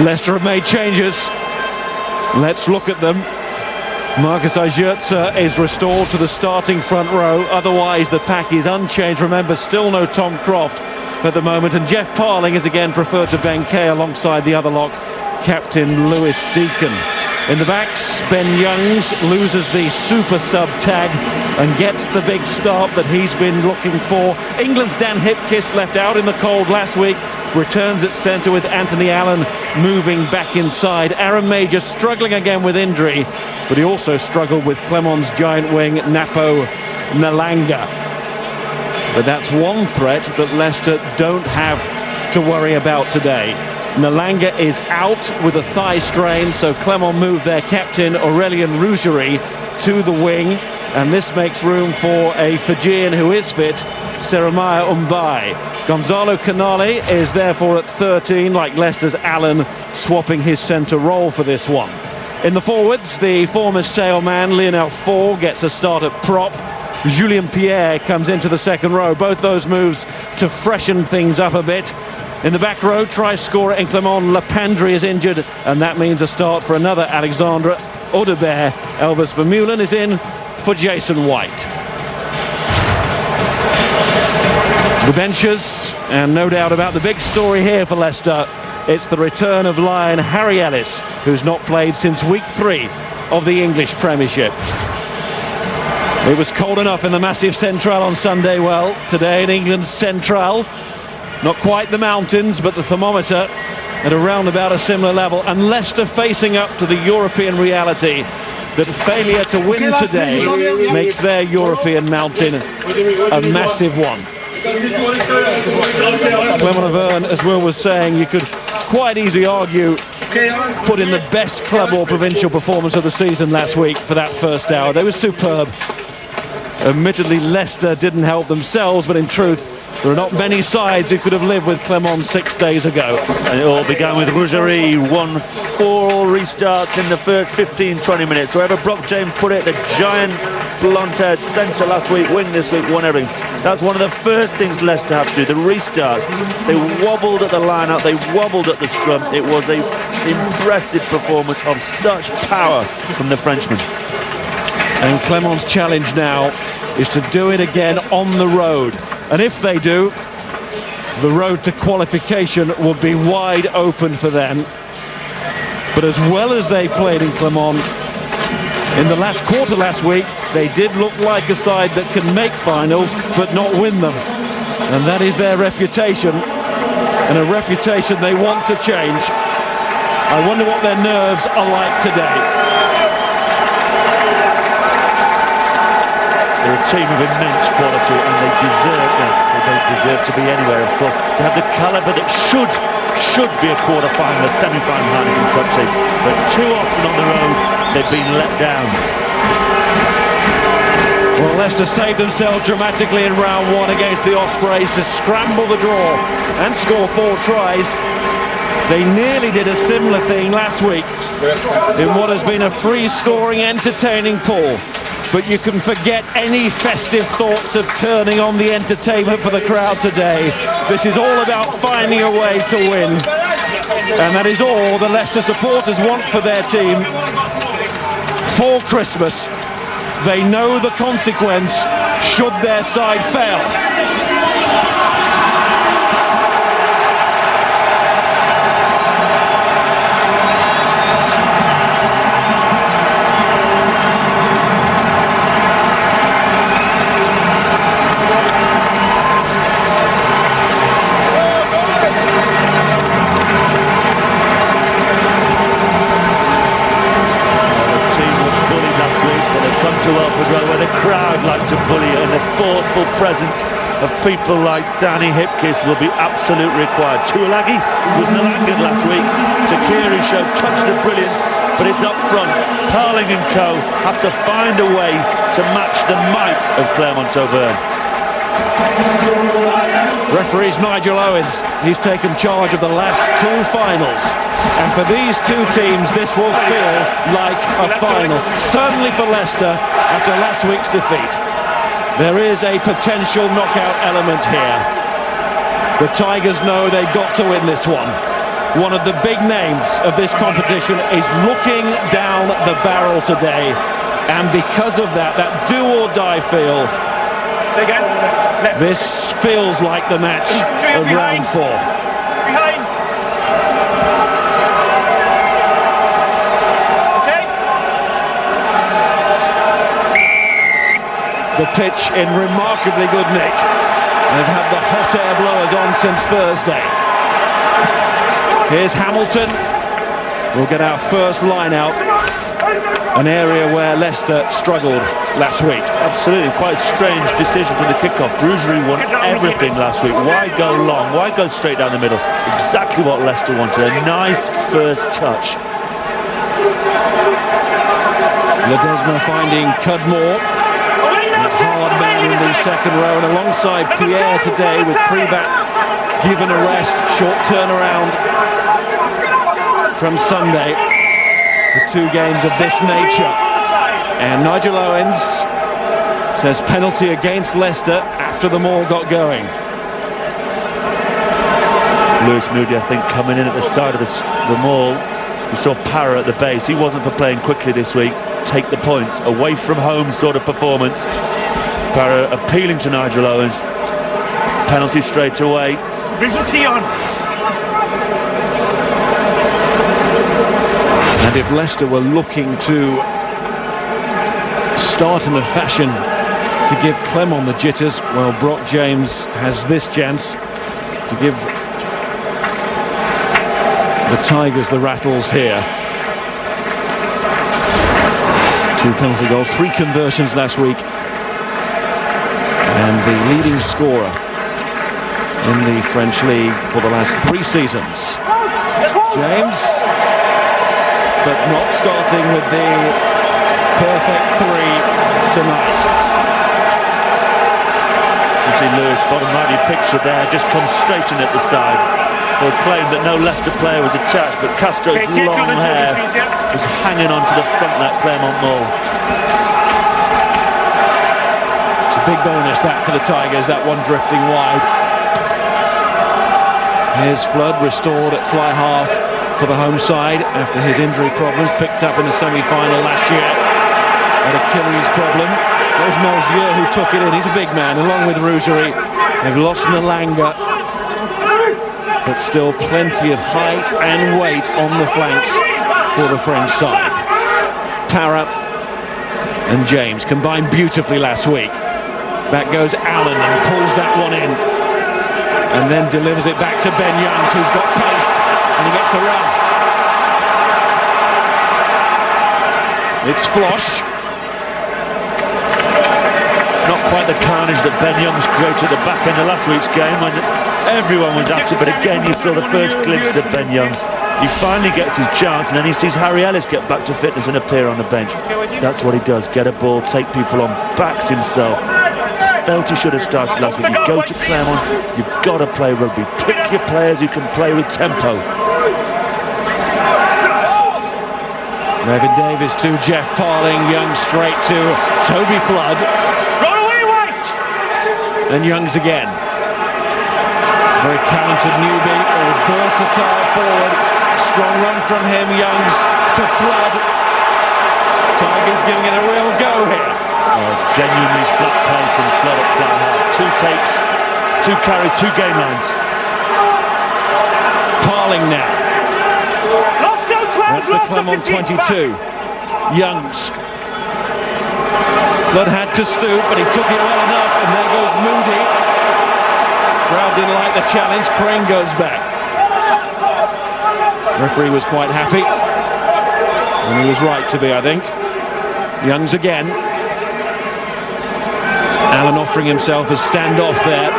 Leicester have made changes. Let's look at them. Marcus Ajurtza is restored to the starting front row. Otherwise, the pack is unchanged. Remember, still no Tom Croft at the moment. And Jeff Parling is again preferred to Ben Kay alongside the other lock, Captain Lewis Deacon. In the backs, Ben Youngs loses the super sub tag and gets the big start that he's been looking for. England's Dan Hipkiss, left out in the cold last week, returns at centre with Anthony Allen moving back inside. Aaron Major struggling again with injury, but he also struggled with Clermont's giant wing, Napo Nalanga. But that's one threat that Leicester don't have to worry about today. Nalanga is out with a thigh strain, so Clermont moved their captain Aurélien Rougerie to the wing, and this makes room for a Fijian who is fit, Seremiah Umbai. Gonzalo Canale is therefore at 13, like Leicester's Allen, swapping his centre role for this one. In the forwards, the former Sale man Lionel Faure gets a start at prop. Julien Pierre comes into the second row. Both those moves to freshen things up a bit. In the back row, try scorer in Clermont Lapandry is injured, and that means a start for another Alexandre Audebert. Elvis Vermeulen is in for Jason White. The benches, and no doubt about the big story here for Leicester. It's the return of Lion Harry Ellis, who's not played since week 3 of the English Premiership. It was cold enough in the massive Central on Sunday. Well, today in England's Central, not quite the mountains, but the thermometer at around about a similar level. And Leicester facing up to the European reality that failure to win today makes their European mountain a massive one. Clermont Auvergne, as Will was saying, you could quite easily argue put in the best club or provincial performance of the season last week for that first hour. They were superb. Admittedly, Leicester didn't help themselves, but in truth, there are not many sides who could have lived with Clermont 6 days ago. And it all began with Rougerie, 4 restarts in the first 15-20 minutes. So wherever Brock James put it, the giant blonde-haired centre last week, wing this week, won everything. That's one of the first things Leicester have to do, the restarts. They wobbled at the line-out, they wobbled at the scrum. It was an impressive performance of such power from the Frenchman. And Clermont's challenge now is to do it again on the road. And if they do, the road to qualification will be wide open for them. But as well as they played in Clermont, in the last quarter last week, they did look like a side that can make finals but not win them. And that is their reputation, and a reputation they want to change. I wonder what their nerves are like today. They're a team of immense quality, and they deserve that. They don't deserve to be anywhere, of course. To have the calibre that should be a quarter-final, a semi-final Heineken Cup team. But too often on the road, they've been let down. Well, Leicester saved themselves dramatically in round 1 against the Ospreys to scramble the draw and score 4 tries. They nearly did a similar thing last week in what has been a free-scoring, entertaining pool. But you can forget any festive thoughts of turning on the entertainment for the crowd today. This is all about finding a way to win. And that is all the Leicester supporters want for their team. For Christmas, they know the consequence should their side fail. Where the crowd like to bully, and the forceful presence of people like Danny Hipkiss will be absolutely required. Tuolagi was Nalangan last week. Takiri showed touch the brilliance, but it's up front. Parling and co have to find a way to match the might of Clermont Auvergne. Referee's Nigel Owens. He's taken charge of the last 2 finals. And for these 2 teams, this will feel like a final. Certainly for Leicester, after last week's defeat. There is a potential knockout element here. The Tigers know they've got to win this one. one of the big names of this competition, is looking down the barrel today. And because of that, that do-or-die feel, this feels like the match of round 4. The pitch in remarkably good nick. They've had the hot air blowers on since Thursday. Here's Hamilton. We'll get our first line out. An area where Leicester struggled last week. Absolutely, quite a strange decision from the kickoff. Rougerie won everything last week. Why go long? Why go straight down the middle? Exactly what Leicester wanted. A nice first touch. Ledesma finding Cudmore. Hard man in the second row, and alongside Pierre today, with Privat given a rest. Short turnaround from Sunday. The 2 games of this nature. And Nigel Owens says penalty against Leicester after them all got going. Lewis Moody, I think, coming in at the side of the maul. We saw Parra at the base. He wasn't for playing quickly this week. Take the points. Away from home sort of performance. Parra appealing to Nigel Owens. Penalty straight away. Brings the tee on. And if Leicester were looking to start in a fashion to give Clermont the jitters, well, Brock James has this chance to give the Tigers the rattles here. 2 penalty goals, 3 conversions last week. And the leading scorer in the French league for the last 3 seasons. James, but not starting with the perfect 3 tonight. You see Lewis, bottom right picture there, just comes straight in at the side. They'll claim that no Leicester player was attached, but Castro's long hair was hanging onto the front of that Clermont maul. It's a big bonus that for the Tigers, that one drifting wide. Here's Flood, restored at fly half for the home side after his injury problems, picked up in the semi-final last year. Had Achilles problem. It was Melzier who took it in. He's a big man, along with Rougerie. They've lost Nalanga, but still plenty of height and weight on the flanks for the French side. Parra and James combined beautifully last week. Back goes Allen and pulls that one in, and then delivers it back to Ben Youngs, who's got pace, and he gets a run. It's Flosh. Not quite the carnage that Ben Youngs created at the back end of last week's game when everyone was at it, but again you saw the first glimpse of Ben Youngs. He finally gets his chance, and then he sees Harry Ellis get back to fitness and appear on the bench. That's what he does, get a ball, take people on, backs himself. Felt he should have started last week. You go to Clermont, you've got to play rugby. Pick your players who can play with tempo. Revin Davis to Jeff Parling, Young straight to Toby Flood. Run away, White! And Youngs again. Very talented newbie, a versatile forward. Strong run from him, Youngs to Flood. Tigers giving it a real go here. Genuinely flat play from Flood at flat half. 2 takes, 2 carries, 2 game lines. Parling now. Lost out 12, That's the Clermont 22. Youngs. Flood had to stoop, but he took it well enough, and there goes Moody. Crowd didn't like the challenge. Crane goes back. Referee was quite happy, and he was right to be, I think. Youngs again. Allen offering himself as standoff there.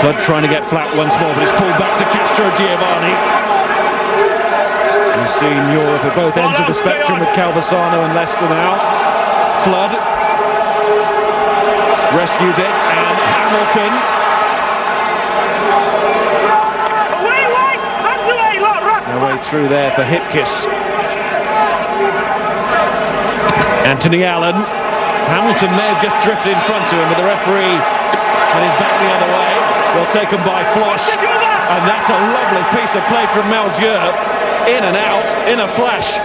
Flood trying to get flat once more, but it's pulled back to Castro Giovanni. We've seen Europe at both ends of the spectrum with Calvisano and Leicester now. Flood rescues it, and Hamilton. Away, White! Hands away, No way through there for Hipkiss. Anthony Allen. Hamilton may have just drifted in front of him, but the referee had his back the other way. Well taken by Flosh. And that's a lovely piece of play from Malzieu. In and out, in a flash.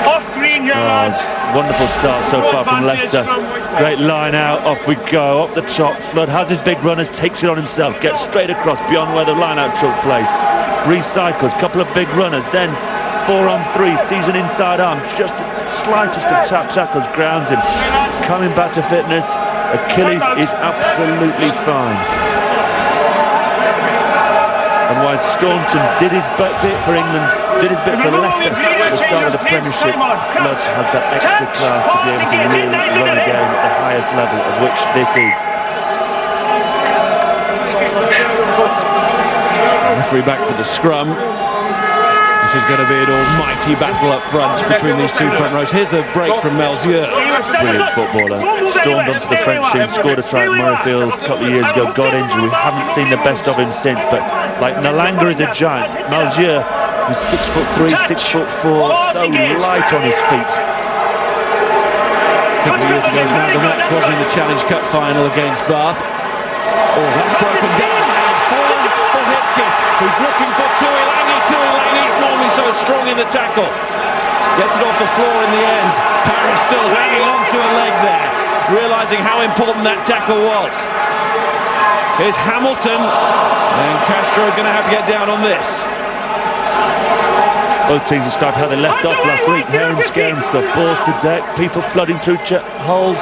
Off green here, lads. Wonderful start so far from Leicester. Great line out, off we go, up the top. Flood has his big runners, takes it on himself, gets straight across beyond where the line out took place. Recycles, couple of big runners, then 4 on 3, sees an inside arm, just the slightest of tackles, grounds him. Coming back to fitness, Achilles is absolutely fine. And while Staunton did his bit for England, did his bit for Leicester at the start of the Premiership, Flood has that extra class to be able to really run a game at the highest level, of which this is. Referee back for the scrum. This is going to be an almighty battle up front between these two front rows. Here's the break from Malzieu. Brilliant footballer. Stormed onto the French team, scored a try at Murrayfield a couple of years ago, got injured. We haven't seen the best of him since, but like Nalanga is a giant. Malzieu is 6'3", 6'4", so light on his feet. A couple of years ago, the match was in the Challenge Cup final against Bath. Oh, that's broken down. It's fallen for Hipkiss, who's looking for Tuilangi. Normally so strong in the tackle. Gets it off the floor in the end. Parry still hanging on to a leg there, realising how important that tackle was. Here's Hamilton, and Castro is going to have to get down on this. Both teams have started how they left off last week. Heron scaring stuff, balls to deck, people flooding through holes.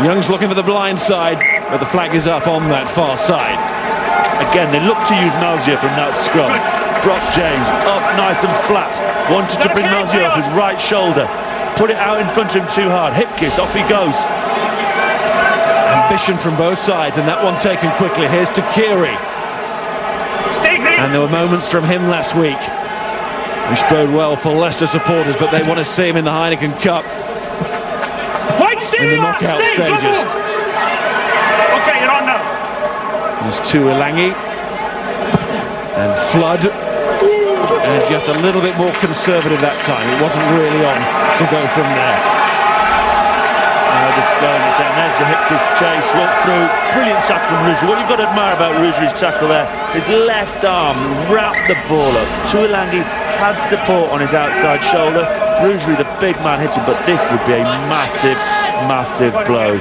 Young's looking for the blind side, but the flag is up on that far side. Again, they look to use Malzieu from that scrum. Brock James up nice and flat, wanted to bring Malzieu off his right shoulder, put it out in front of him too hard. Hipkiss, off he goes. Ambition from both sides, and that one taken quickly. Here's Takiri. And there were moments from him last week which bode well for Leicester supporters, but they want to see him in the Heineken Cup in the knockout stages. Okay, you're on now. There's Tuilangi and Flood. And just a little bit more conservative that time. It wasn't really on to go from there. Just slowing it down. There's the Hipkiss chase, walk through. Brilliant tackle from Rougerie. What you've got to admire about Rougerie's tackle there, his left arm wrapped the ball up. Tuilangi had support on his outside shoulder. Rougerie, the big man, hit him, but this would be a massive, massive blow.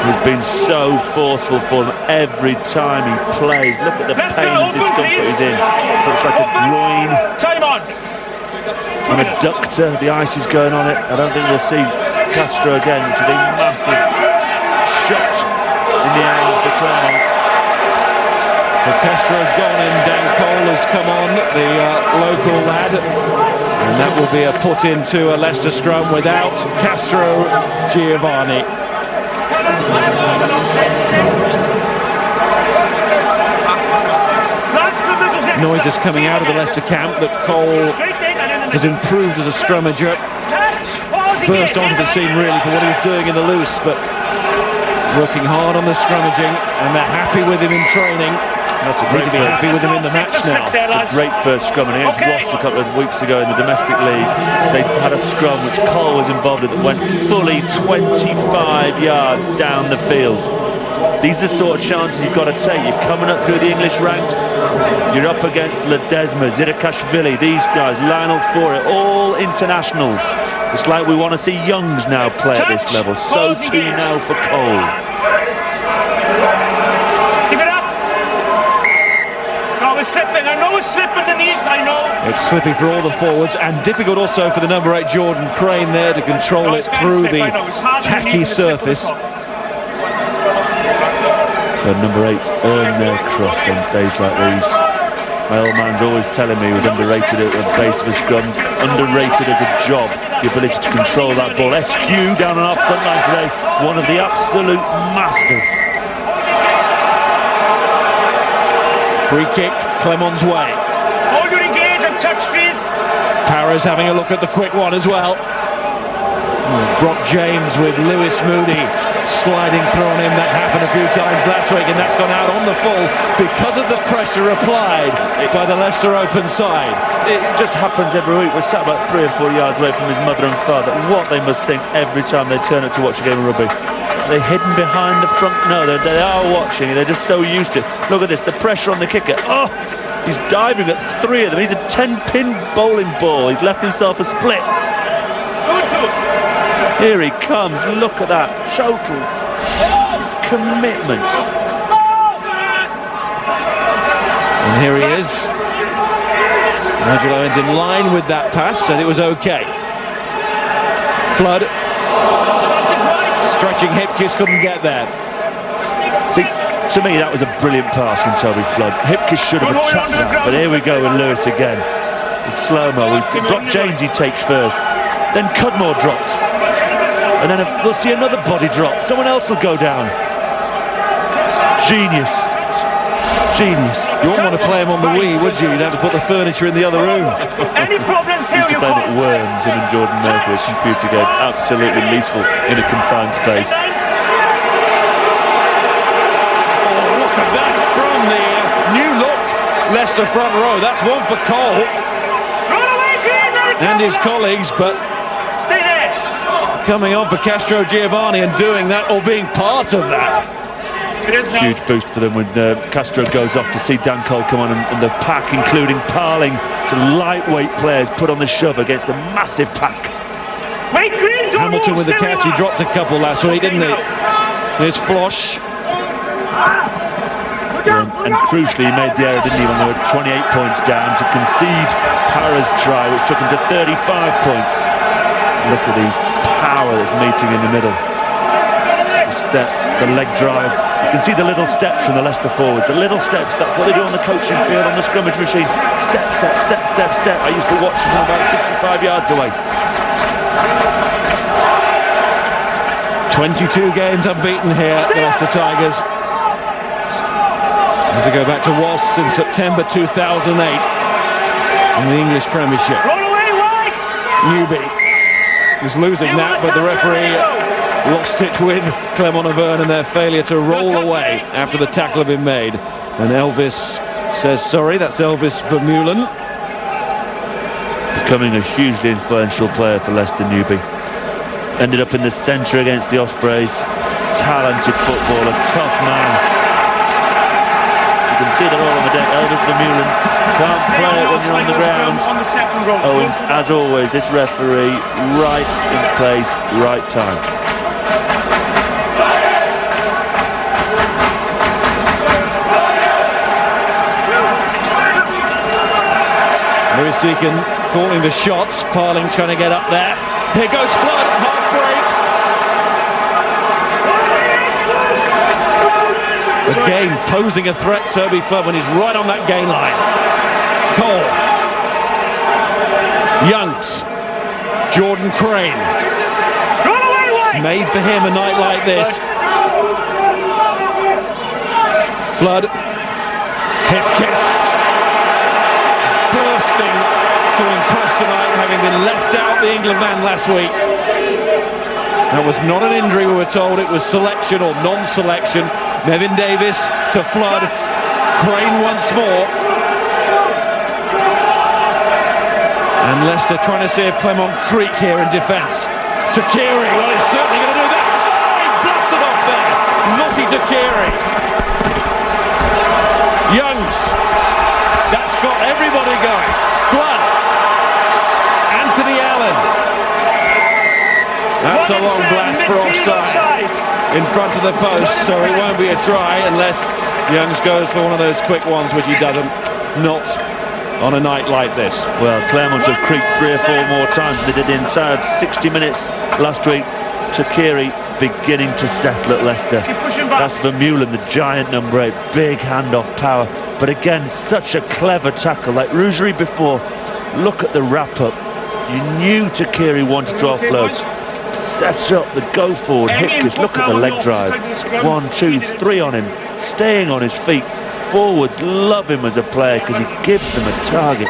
He's been so forceful for him every time he plays. Look at the pain and discomfort he's in. Looks like a groin. Time on. And adductor, the ice is going on it. I don't think we'll see Castro again, which is a massive shot in the air for Clermont. So Castro's gone and Dan Cole has come on, the local lad. And that will be a put into a Leicester scrum without Castro Giovanni. Noises coming out of the Leicester camp that Cole has improved as a scrummager. Burst onto the scene really for what he was doing in the loose, but working hard on the scrummaging, and they're happy with him in training. That's a great to be happy with him in the match now. It's a great first scrum, and against Ross a couple of weeks ago in the domestic league, they had a scrum which Cole was involved in that went fully 25 yards down the field. These are the sort of chances you've got to take. You're coming up through the English ranks, you're up against Ledesma, Zirakashvili, these guys, Lionel Fourier, all internationals. It's like we want to see Youngs now play at this level. So too now for Cole. It's slipping. I know it's slipping underneath. I know. It's slipping for all the forwards, and difficult also for the number 8 Jordan Crane there to control it through the tacky surface. So number 8 earn their crust on days like these. My old man's always telling me he was underrated at the base of a scrum, underrated as a job, the ability to control that ball. SQ down on our front line today, one of the absolute masters. Free kick, Clermont's way. Hold your engage and touch, please. Para's having a look at the quick one as well. Brock James with Lewis Moody sliding through on him. That happened a few times last week, and that's gone out on the full because of the pressure applied by the Leicester open side. It just happens every week. We're sat about 3 or 4 yards away from his mother and father. What they must think every time they turn up to watch a game of rugby. They're hidden behind the front. No, they are watching. They're just so used to it. Look at this, the pressure on the kicker. Oh, he's diving at 3 of them. He's a 10-pin bowling ball. He's left himself a split. 2-2. Here he comes. Look at that. Total commitment. And here he is. Nigel Owens in line with that pass, said it was okay. Flood. Stretching Hipkiss, couldn't get there. See, to me, that was a brilliant pass from Toby Flood. Hipkiss should have attacked that, but here we go with Lewis again. The slow-mo. Brock James he takes first. Then Cudmore drops. And then we'll see another body drop. Someone else will go down. Genius. Genius. You wouldn't want to play him on the Wii, would you? You'd have to put the furniture in the other room. Any problems here? Used to play at Worms, him and Jordan Murphy, a computer game. Absolutely lethal in a confined space. Oh, look at that from the new look Leicester front row. That's one for Cole and his colleagues, but stay there. coming on for Castro Giovanni and doing that, or being part of that. Huge boost for them when Castro goes off to see Dan Cole come on, and the pack, including Parling, some lightweight players, put on the shove against a massive pack. Hamilton with the catch. He dropped a couple last week, didn't he? There's Flosh. And crucially, he made the error, didn't he, when they were 28 points down, to concede Para's try, which took him to 35 points. Look at these power that's meeting in the middle. The step, the leg drive. You can see the little steps from the Leicester forwards. The little steps, that's what they do on the coaching field, on the scrummage machine. Step, step, step, step, step. I used to watch them from about 65 yards away. 22 games unbeaten here, the Leicester Tigers. And to go back to Wasps in September 2008 in the English Premiership. Newby was losing that, but the referee lost it with Clermont Auvergne and their failure to roll away after the tackle had been made. And Elvis says sorry. That's Elvis Vermeulen. Becoming a hugely influential player for Leicester, Newby. Ended up in the centre against the Ospreys. Talented footballer, tough man. You can see it all on the deck. Elvis Vermeulen can't play it when you're on the ground. Owens, as always, this referee, right in place, right time. Lewis Deacon calling the shots. Parling trying to get up there. Here goes Flood, half break. Again, posing a threat, Toby Flood, when he's right on that gain line. Cole. Youngs. Jordan Crane. It's made for him a night like this. Flood. Hip kiss. Bursting to impress tonight, having been left out the England man last week. That was not an injury, we were told. It was selection or non-selection. Nevin Davis to Flood. Crane once more. And Leicester trying to save Clermont Creek here in defence. Takiri, well, he's certainly going to do that. Oh, he blasted off there. Naughty Takiri. Youngs. That's got everybody going. Flood. Anthony Allen. That's a long blast for offside in front of the post, so it won't be a try unless Youngs goes for one of those quick ones, which he doesn't. Not on a night like this. Well, Clermont have creaked 3 or 4 more times. They did the entire 60 minutes last week. Takiri beginning to settle at Leicester. That's Vermeulen, the giant number 8. Big handoff power. But again, such a clever tackle. Like Rougerie before, look at the wrap-up. You knew Takiri wanted to offload. Sets up the go forward. Hipkiss, look at the leg drive. 1, 2, 3 on him. Staying on his feet. Forwards love him as a player because he gives them a target.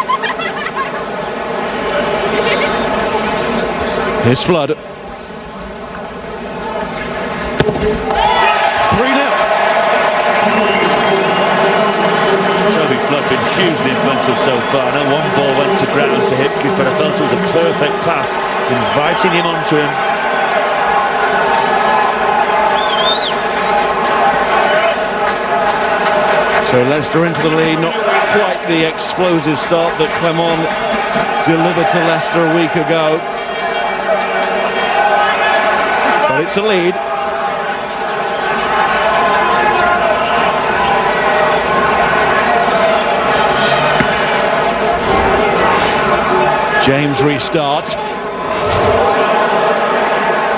Here's Flood. 3-0. Toby Flood been hugely influential so far. Now one ball went to ground to Hipkiss, but I felt it was a perfect pass, inviting him onto him. So Leicester into the lead, not quite the explosive start that Clermont delivered to Leicester a week ago. But it's a lead. James restarts.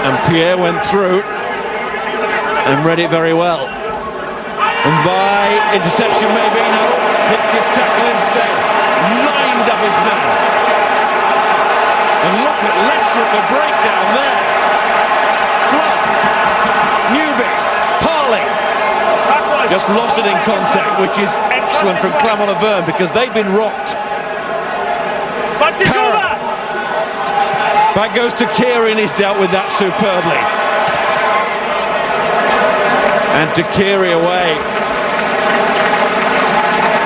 And Pierre went through and read it very well. And by interception maybe, no, picked his tackle instead, lined up his man. And look at Leicester at the breakdown there. Flood, Newby, Parley. Just lost it in contact, which is excellent from Clermont Auvergne because they've been rocked. Back goes to Kiri and he's dealt with that superbly. And to Kiri away.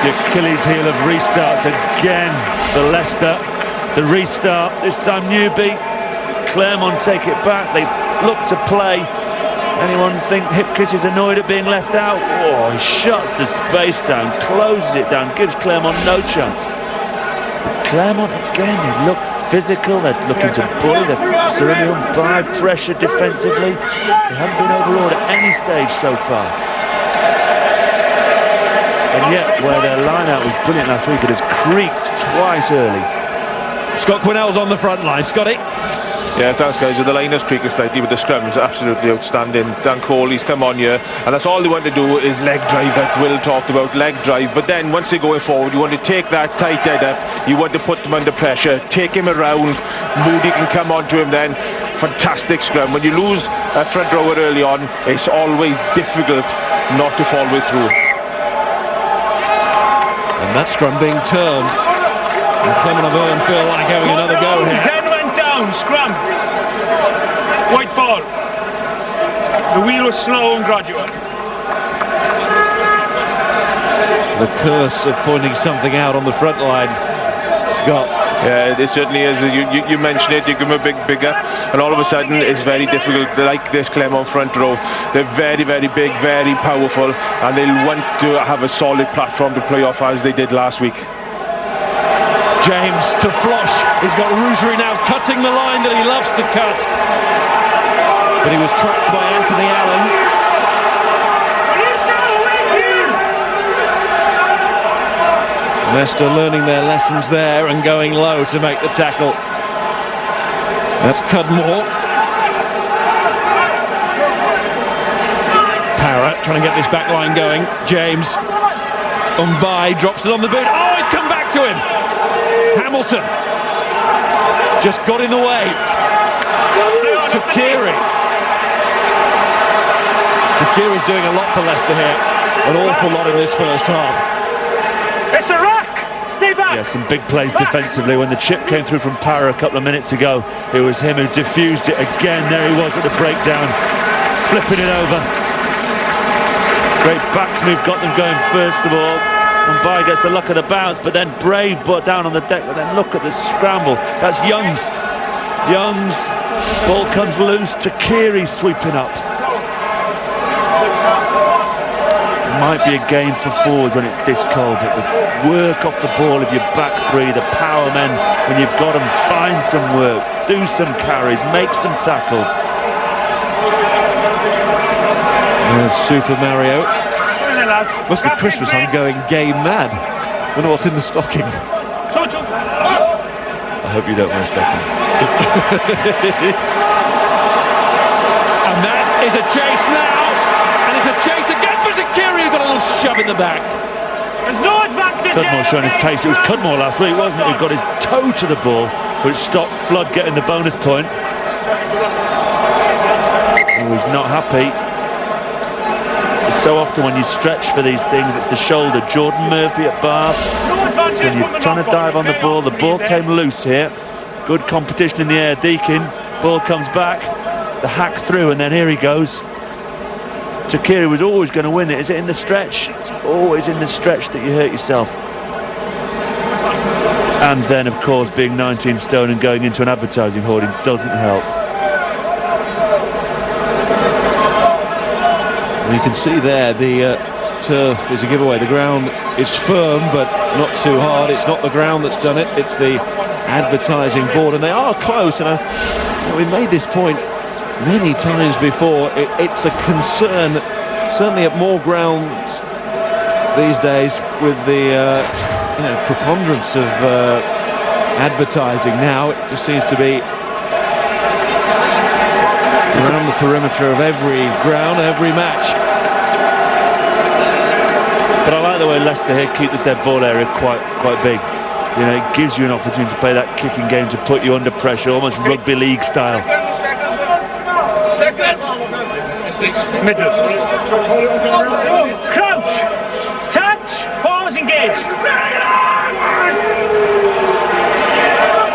The Achilles heel of restarts again for Leicester. The restart, this time Newby. Clermont take it back, they look to play. Anyone think Hipkiss is annoyed at being left out? Oh, he shuts the space down, closes it down, gives Clermont no chance. But Clermont again, they look physical, they're looking to bully, they're surrounding by pressure defensively. They haven't been overawed at any stage so far. And yet, where their line-out was brilliant last week, it has creaked twice early. Scott Quinnell's on the front line. Scotty? Yeah, thanks guys. The line has creaked slightly, but the scrums are absolutely outstanding. Dan Coley's come on here, and that's all they want to do is leg drive, like Will talked about, leg drive. But then once they're going forward, you want to take that tight header, you want to put them under pressure, take him around, Moody can come on to him then. Fantastic scrum. When you lose a front rower early on, it's always difficult not to fall way through. And that scrum being turned. And Clermont Auvergne feel like having another go here. Then went down, scrum. White ball. The wheel was slow and gradual. The curse of pointing something out on the front line, Scott. Yeah, it certainly is. You mentioned it, you give them a bigger, and all of a sudden it's very difficult. Like this Clermont front row, they're very, very big, very powerful, and they'll want to have a solid platform to play off as they did last week. James to Flosh. He's got Rougerie now cutting the line that he loves to cut. But he was trapped by Anthony Allen. Leicester learning their lessons there and going low to make the tackle. That's Cudmore. Parrott trying to get this back line going. James. Umbai drops it on the boot. Oh, he's come back to him. Hamilton just got in the way. Takiri. Takiri's doing a lot for Leicester here. An awful lot in this first half. It's a rack! Stay back! Yeah, some big plays defensively. When the chip came through from Parra a couple of minutes ago, it was him who diffused it again. There he was at the breakdown, flipping it over. Great backs move, got them going first of all. Umbai gets the luck of the bounce, but then Brave brought down on the deck. But then look at the scramble. That's Youngs. Youngs, ball comes loose. Takiri sweeping up. Might be a game for forwards when it's this cold, but the work off the ball of your back three, the power men, when you've got them, find some work, do some carries, make some tackles. There's Super Mario. Must be Christmas, I'm going game mad. Wonder what's in the stocking. I hope you don't wear stockings. And that is a chase now. And it's a chase again for Takiri, who got a little shove in the back. There's no advantage. Cudmore showing his pace. It was Cudmore last week, wasn't it? Who got his toe to the ball, which stopped Flood getting the bonus point. Oh, he's not happy. So often when you stretch for these things, it's the shoulder. Jordan Murphy at Bath. So when you're trying to dive on the ball came loose here. Good competition in the air. Deakin, ball comes back. The hack through, and then here he goes. Takiri was always going to win it. Is it in the stretch? It's always in the stretch that you hurt yourself. And then, of course, being 19 stone and going into an advertising hoarding doesn't help. And you can see there the turf is a giveaway. The ground is firm, but not too hard. It's not the ground that's done it, it's the advertising board, and they are close. And we made this point many times before. It's a concern, certainly at more grounds these days, with the preponderance of advertising now. It just seems to be around the perimeter of every ground, every match. But I like the way Leicester here keep the dead ball area quite big. You know, it gives you an opportunity to play that kicking game, to put you under pressure, almost rugby league style. Middle. Crouch. Touch. Palms engaged.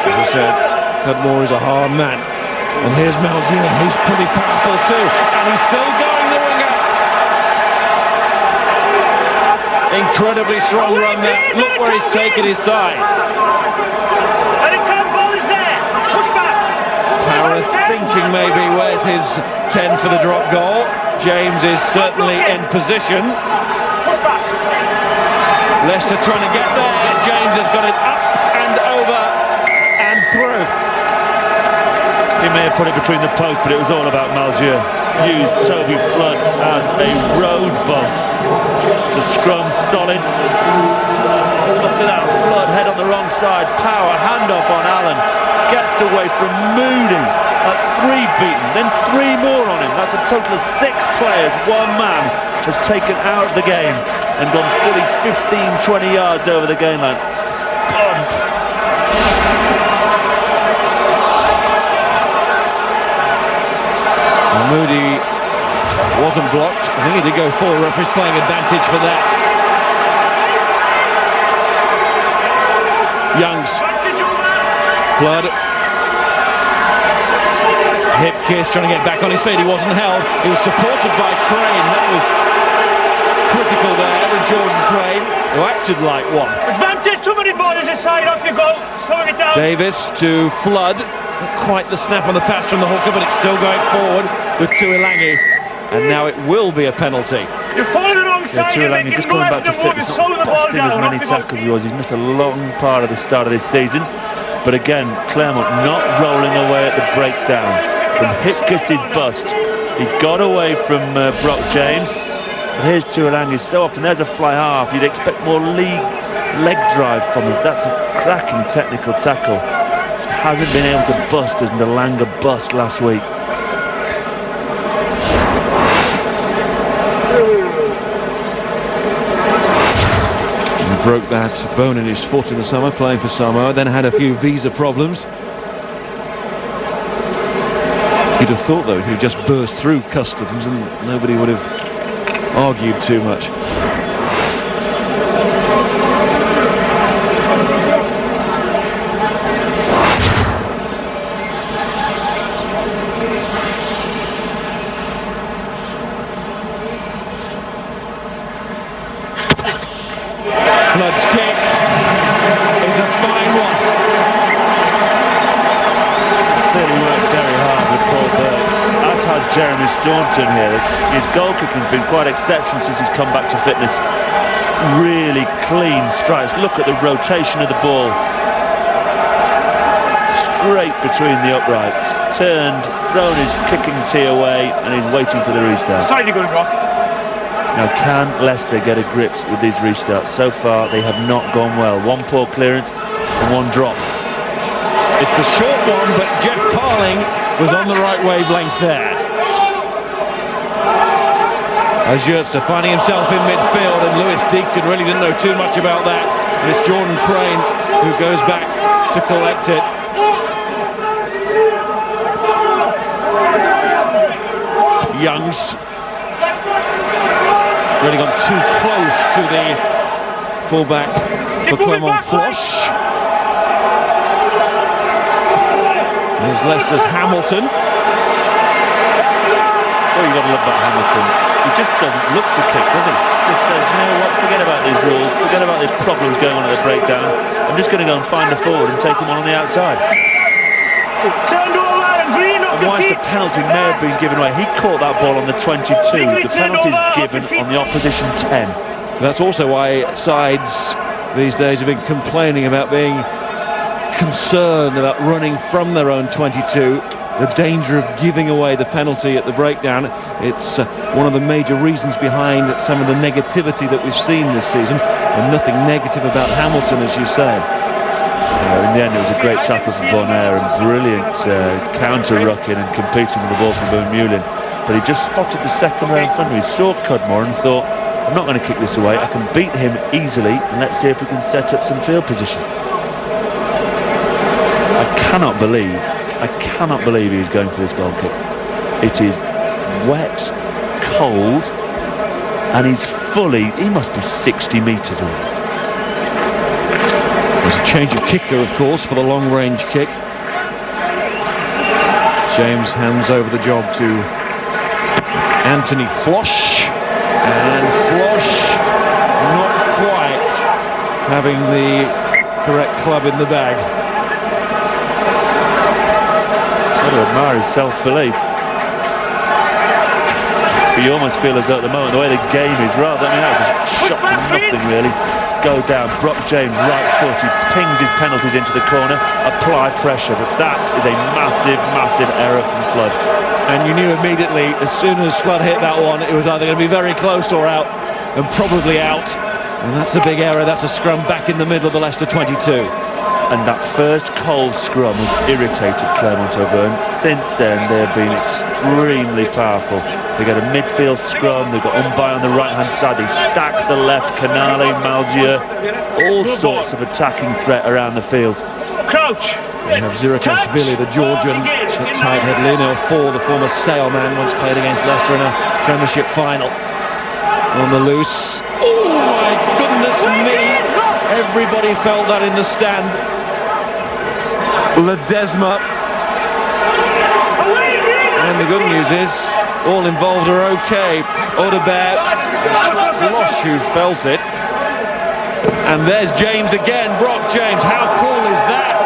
As I said, Cudmore is a hard man. And here's Malzieu. He's pretty powerful too. And he's still going, the winger. Incredibly strong run there. Look where he's taken his side. And the ball is there. Push back. Towers thinking maybe where's his 10 for the drop goal. James is certainly in position. Push back. Leicester trying to get there. James has got it up and over and through. He may have put it between the posts, but it was all about Malzieu. Used Toby Flood as a road bump. The scrum's solid. Look at that, Flood head on the wrong side. Power, handoff on Allen. Gets away from Moody. That's 3 beaten, then 3 more on him. That's a total of 6 players. One man has taken out of the game and gone fully 15-20 yards over the game line. Bump. Moody wasn't blocked. I think he did go forward. Referee's playing advantage for that. Youngs. Flood. Hip kiss, trying to get back on his feet. He wasn't held. He was supported by Crane. That was critical there with Jordan Crane, who acted like one. Advantage, too many bodies inside, off you go. Slowing it down. Davis to Flood. Not quite the snap on the pass from the hooker, but it's still going forward with Tuilangi. And now it will be a penalty. You're following the wrong side. Tuilangi just coming back to fitness. Not busting as many tackles as he was. He's missed a long part of the start of this season. But again, Clermont not rolling away at the breakdown. From Hipkiss' bust, he got away from Brock James. But here's Tuilangi. So often there's a fly half. You'd expect more leg drive from him. That's a cracking technical tackle. Just hasn't been able to bust as Nalanga bust last week. He broke that bone in his foot in the summer, playing for Samoa, then had a few visa problems. You'd have thought, though, he'd just burst through customs and nobody would have argued too much. Flood's kick is a fine one. Clearly worked very hard with Paul Burke, as has Jeremy Staunton here. His goal kicking's been quite exceptional since he's come back to fitness. Really clean strikes. Look at the rotation of the ball. Straight between the uprights. Turned, thrown his kicking tee away, and he's waiting for the restart. Side you going, Rock. Now, can Leicester get a grip with these restarts? So far, they have not gone well. 1 poor clearance and 1 drop. It's the short one, but Jeff Parling was on the right wavelength there. Ajertza finding himself in midfield, and Lewis Deacon really didn't know too much about that. And it's Jordan Crane who goes back to collect it. Youngs really gone too close to the fullback for Clermont Flosh. Here's Leicester's Hamilton. Oh, you've got to love that Hamilton. He just doesn't look to kick, does he? Just says, you know what, forget about these rules, forget about these problems going on at the breakdown. I'm just going to go and find the forward and take him on the outside. Turned all around. Green off And your whilst feet. the penalty may have been given away, he caught that ball on the 22. The penalty is given on the opposition 10. That's also why sides these days have been complaining about being concerned about running from their own 22, the danger of giving away the penalty at the breakdown. It's one of the major reasons behind some of the negativity that we've seen this season, and nothing negative about Hamilton, as you say. In the end, it was a great tackle from Bonaire and brilliant counter-rucking and competing with the ball from Vermeulen. But he just spotted the second round front. He saw Cudmore and thought, I'm not going to kick this away. I can beat him easily, and let's see if we can set up some field position. I cannot believe he's going for this goal kick. It is wet, cold, and he must be 60 metres away. There's a change of kicker, of course, for the long-range kick. James hands over the job to Anthony Flosh, and Flosh not quite having the correct club in the bag. Got to admire his self-belief. But you almost feel as though at the moment, the way the game is, that was a shot to nothing really. Go down, Brock James, right foot, he pings his penalties into the corner, apply pressure, but that is a massive, massive error from Flood. And you knew immediately, as soon as Flood hit that one, it was either going to be very close or out, and probably out. And that's a big error. That's a scrum back in the middle of the Leicester 22. And that first cold scrum has irritated Clermont Auvergne. Since then, they've been extremely powerful. They get a midfield scrum, they've got Umbay on the right-hand side, they stack the left, Canale, Malzieu, all sorts of attacking threat around the field. Crouch. We have Zirakashvili, the Georgian, tight head Lionel Fall, the former Sale man, once played against Leicester in a Premiership final. On the loose. Oh my goodness me! Everybody felt that in the stand. Ledesma. And the good news is, all involved are okay. Audebert, it's Flosh who felt it. And there's James again, Brock James. How cool is that?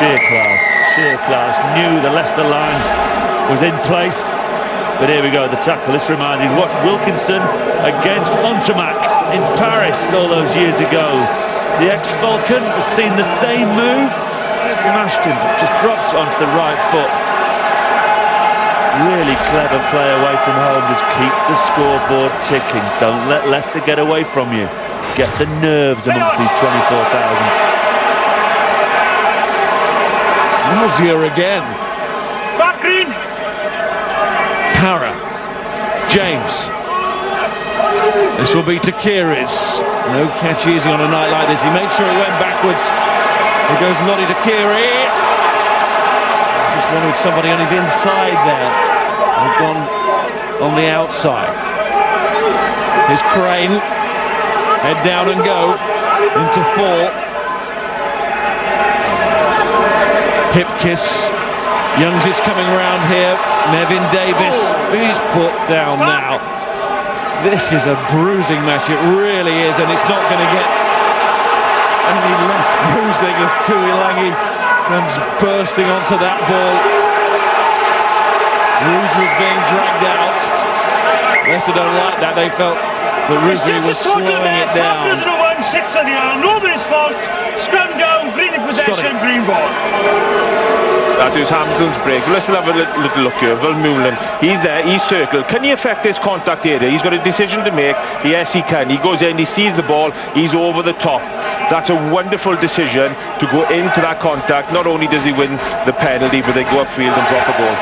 Sheer class. Knew the Leicester line was in place. But here we go, the tackle. This reminds me, watch Wilkinson against Ontomac in Paris all those years ago. The ex-Falcon has seen the same move, smashed him, just drops it onto the right foot. Really clever play away from home. Just keep the scoreboard ticking. Don't let Leicester get away from you. Get the nerves amongst these 24,000. Malzieu again. Back Green. Para. James. This will be Takiri's. No catch easy on a night like this. He made sure he went backwards. Here goes Lottie Takiri. Just wanted somebody on his inside there. They've gone on the outside. Here's Crane. Head down and go. Into four. Hip kiss. Youngs is coming round here. Nevin Davis. He's put down now. This is a bruising match. It really is, and it's not going to get any less bruising as Tuilangi comes bursting onto that ball. Rugby was being dragged out. Leicester don't like that. They felt that Rugby was slowing it down. Nobody's fault. Scrum down, Green in possession, Green ball. That is Hamilton's break. Let's have a little look here. Vermeulen, he's there, he's circled. Can he affect this contact area? He's got a decision to make. Yes, he can. He goes in, he sees the ball, he's over the top. That's a wonderful decision to go into that contact. Not only does he win the penalty, but they go upfield and drop a goal.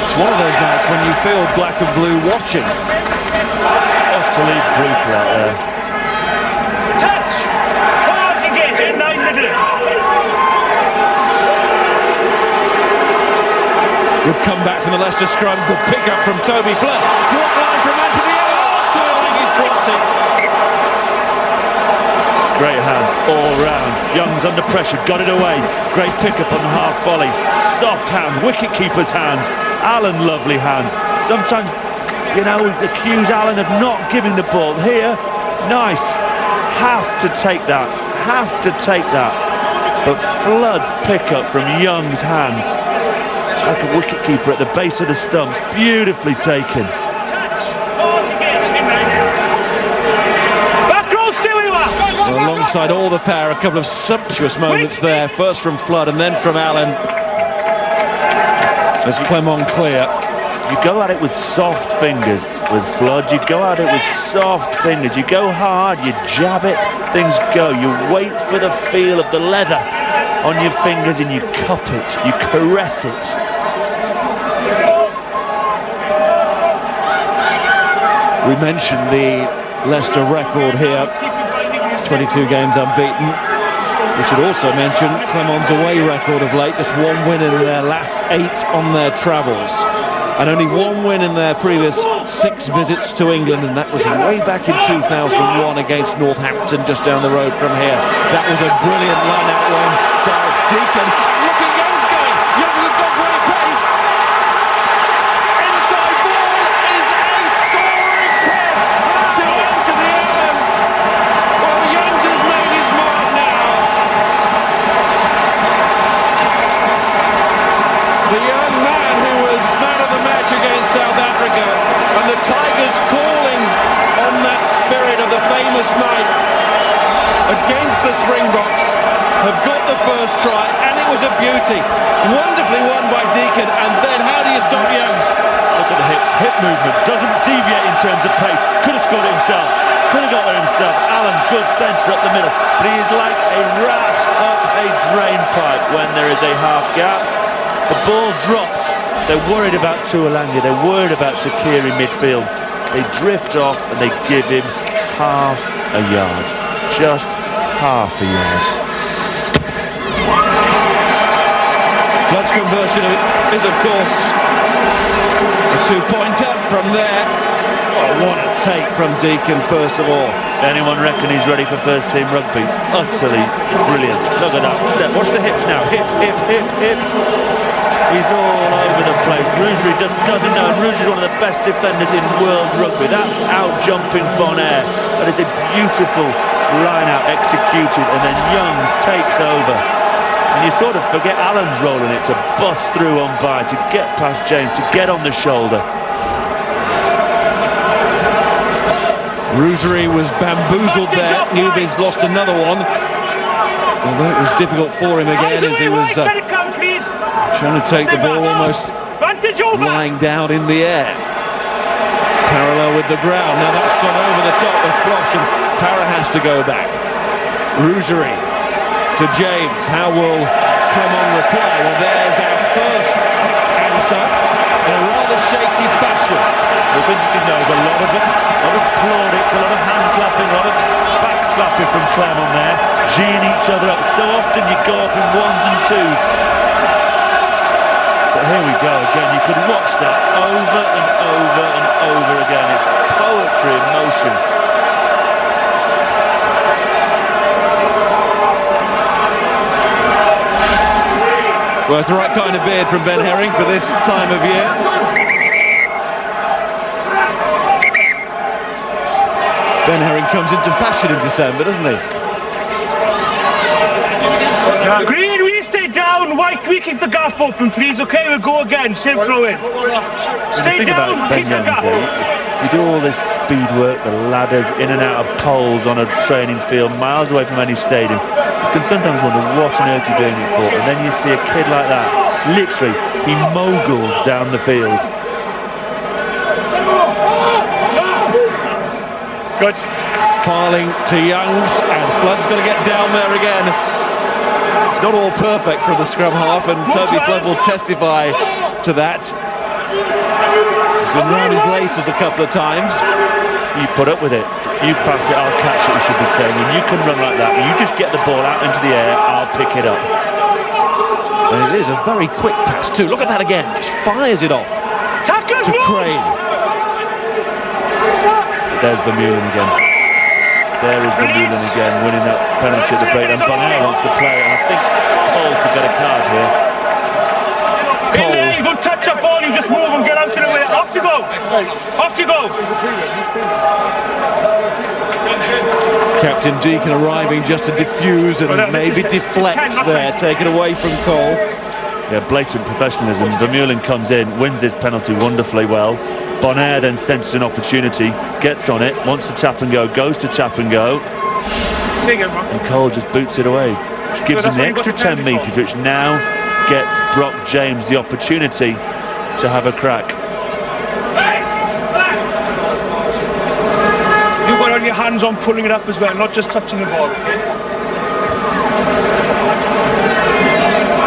It's one of those nights when you feel black and blue watching. Utterly brutal out there. Touch! Pause again, in line middle. Good comeback from the Leicester scrum. Good pick up from Toby Flood. Good line from Anthony. Tuilangi's dropped it. Great hands all round. Young's under pressure, got it away. Great pick up on the half volley. Soft hands, wicket keeper's hands. Allen, lovely hands. Sometimes, you know, we accuse Allen of not giving the ball. Here, nice. Have to take that. Have to take that. But Flood's pick-up from Young's hands, it's like a wicket-keeper at the base of the stumps, beautifully taken. Well, alongside all the pair, a couple of sumptuous moments there, first from Flood and then from Allen. As Clermont clear. You go at it with soft fingers with Flood. You go at it with soft fingers. You go hard, you jab it, things go. You wait for the feel of the leather on your fingers and you cup it, you caress it. We mentioned the Leicester record here, 22 games unbeaten. We should also mention Clermont's away record of late, just one win in their last 8 on their travels. And only one win in their previous 6 visits to England, and that was way back in 2001 against Northampton, just down the road from here. That was a brilliant line-out one by Deacon. Look at Young's going. Young has got great pace. Inside ball is a scoring pass to enter the Allen. Well, Young's has made his mark now. The young man who was man of the match against South Africa, and the Tigers calling on that spirit of the famous night against the Springboks, have got the first try, and it was a beauty. Wonderfully won by Deacon, and then how do you stop Youngs? Look at the hips, hip movement, doesn't deviate in terms of pace. Could have scored it himself, could have got there himself. Allen, good centre up the middle, but he is like a rat up a drain pipe when there is a half gap. The ball drops. They're worried about Tuolanga, they're worried about Sakiri midfield. They drift off and they give him half a yard. Just half a yard. Flood's conversion is, of course, a 2-pointer from there. Oh, what a take from Deacon, first of all. Anyone reckon he's ready for first team rugby? Utterly brilliant. Look at that step. Watch the hips now. Hip, hip, hip, hip. He's all over the place. Rougerie doesn't know. Rougerie is one of the best defenders in world rugby. That's out-jumping Bonaire. That is a beautiful line-out executed, and then Youngs takes over. And you sort of forget Allen's role in it, to bust through on by, to get past James, to get on the shoulder. Rougerie was bamboozled there. Newby's lost another one. Although it was difficult for him again as he was trying to take the ball almost lying down in the air. Parallel with the ground. Now that's gone over the top of Flosh, and Para has to go back. Rougerie to James. How will Clermont reply? Well, there's our first answer in a rather shaky fashion. What's interesting though is a lot of plaudits, a lot of hand clapping, a lot of back slapping from Clermont there, geeing each other up. So often you go off in 1s and 2s. But here we go again. You could watch that over and over and over again. It's poetry in motion. Well, it's the right kind of beard from Ben Herring for this time of year. Ben Herring comes into fashion in December, doesn't he? Green, we stay down. White, we keep the gap open, please. Okay, we'll go again. Same throw in. Stay down, keep the gap open. You do all this speed work, the ladders, in and out of poles on a training field, miles away from any stadium. You can sometimes wonder what on earth you're doing it for, and then you see a kid like that, literally, he moguls down the field. Good. Filing to Youngs, and Flood's going to get down there again. It's not all perfect from the scrum half, and Toby Flood will testify to that. He's been round his laces a couple of times. You put up with it. You pass it, I'll catch it, we should be saying. And you can run like that. You just get the ball out into the air, I'll pick it up. And it is a very quick pass too. Look at that again. Just fires it off to Crane. There's Vermeulen again. There is Vermeulen again, winning that penalty at the break. And Bonaire wants to play it, and I think Cole could get a card here. In there, you don't touch that ball, you just move and get out of the way. Off off you go. Off you go. Captain Deacon arriving just to diffuse and maybe deflect there, take it away from Cole. Yeah, blatant professionalism. Vermeulen comes in, wins his penalty wonderfully well. Bonaire then senses an opportunity, gets on it, wants to tap and go, goes to tap and go. And Cole just boots it away, which gives him the extra 10 metres, which now gets Brock James the opportunity to have a crack. You've got on your hands on pulling it up as well, not just touching the ball, okay?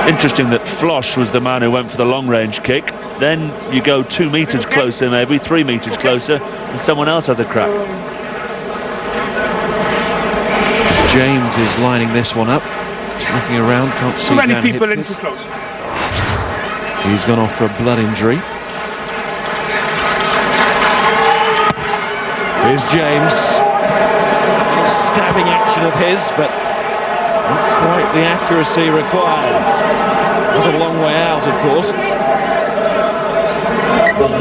Interesting that Flosh was the man who went for the long range kick. Then you go 2 metres closer, maybe 3 metres closer, and someone else has a crack. James is lining this one up. He's looking around, can't see too many Dan people in Hipkiss. too close. He's gone off for a blood injury. Here's James. Stabbing action of his, but not quite the accuracy required. It was a long way out, of course.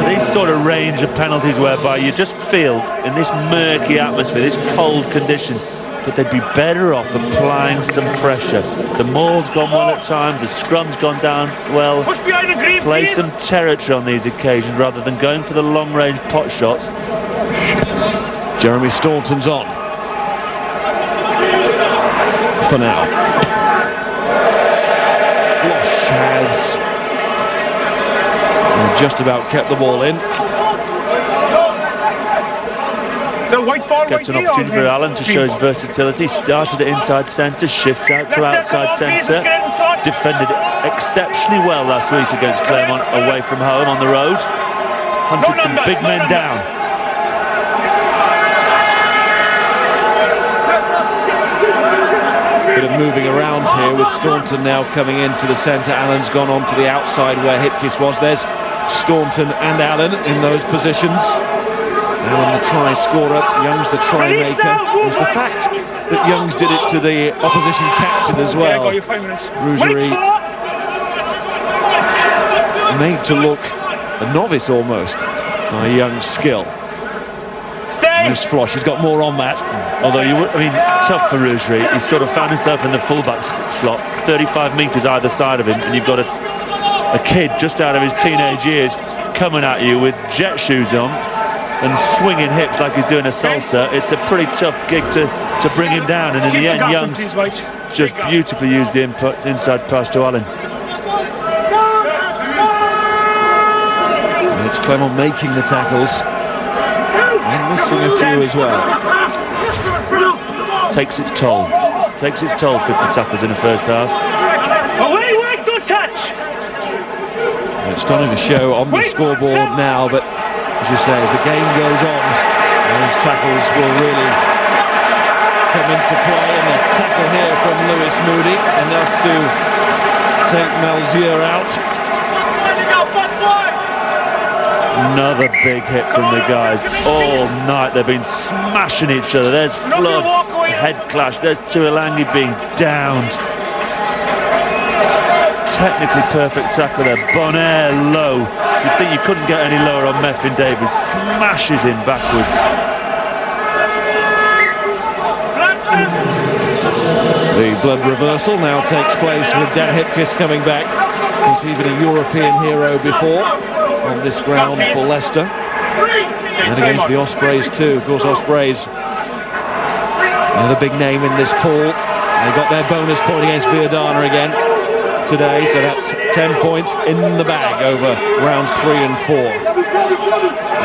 These sort of range of penalties whereby you just feel in this murky atmosphere, these cold conditions, that they'd be better off applying some pressure. The maul's gone well at times, the scrum's gone down well. Push behind the green, Play please. some territory on these occasions rather than going for the long range pot shots. Jeremy Staunton's on. For now. Flosh has just about kept the ball in. So white ball Gets an right opportunity here, for Allen to show his versatility. Started at inside centre, shifts out to outside centre. Defended exceptionally well last week against Clermont away from home on the road. Hunted some big men down. Bit of moving around here with Staunton now coming into the centre. Allen's gone on to the outside where Hipkiss was. There's Staunton and Allen in those positions. Allen the try scorer, Young's the try maker. It's the fact that Young's did it to the opposition captain as well. Rougerie made to look a novice almost by Young's skill. Here's Flosh, he's got more on that. Although tough for Rougerie. He's sort of found himself in the fullback slot, 35 metres either side of him, and you've got a kid just out of his teenage years coming at you with jet shoes on and swinging hips like he's doing a salsa. It's a pretty tough gig to bring him down, and in the end Young's just beautifully used the input inside pass to Allen. And it's Clermont making the tackles and missing a few as well. Takes its toll. 50 tackles in the first half. Away, don't touch! And it's starting to show on the scoreboard now, but as you say, as the game goes on, those tackles will really come into play, and the tackle here from Lewis Moody, enough to take Malzieu out. Another big hit from the guys. All night they've been smashing each other. There's Flood, head clash. There's Tuilangi being downed. Technically perfect tackle there. Bonaire low. You'd think you couldn't get any lower on Meffin Davies. Smashes him backwards. The blood reversal now takes place with Dan Hipkiss coming back, because he's been a European hero before on this ground for Leicester. And against the Ospreys too. Of course, Ospreys, another big name in this pool. They got their bonus point against Viadana again today, so that's 10 points in the bag over rounds 3 and 4.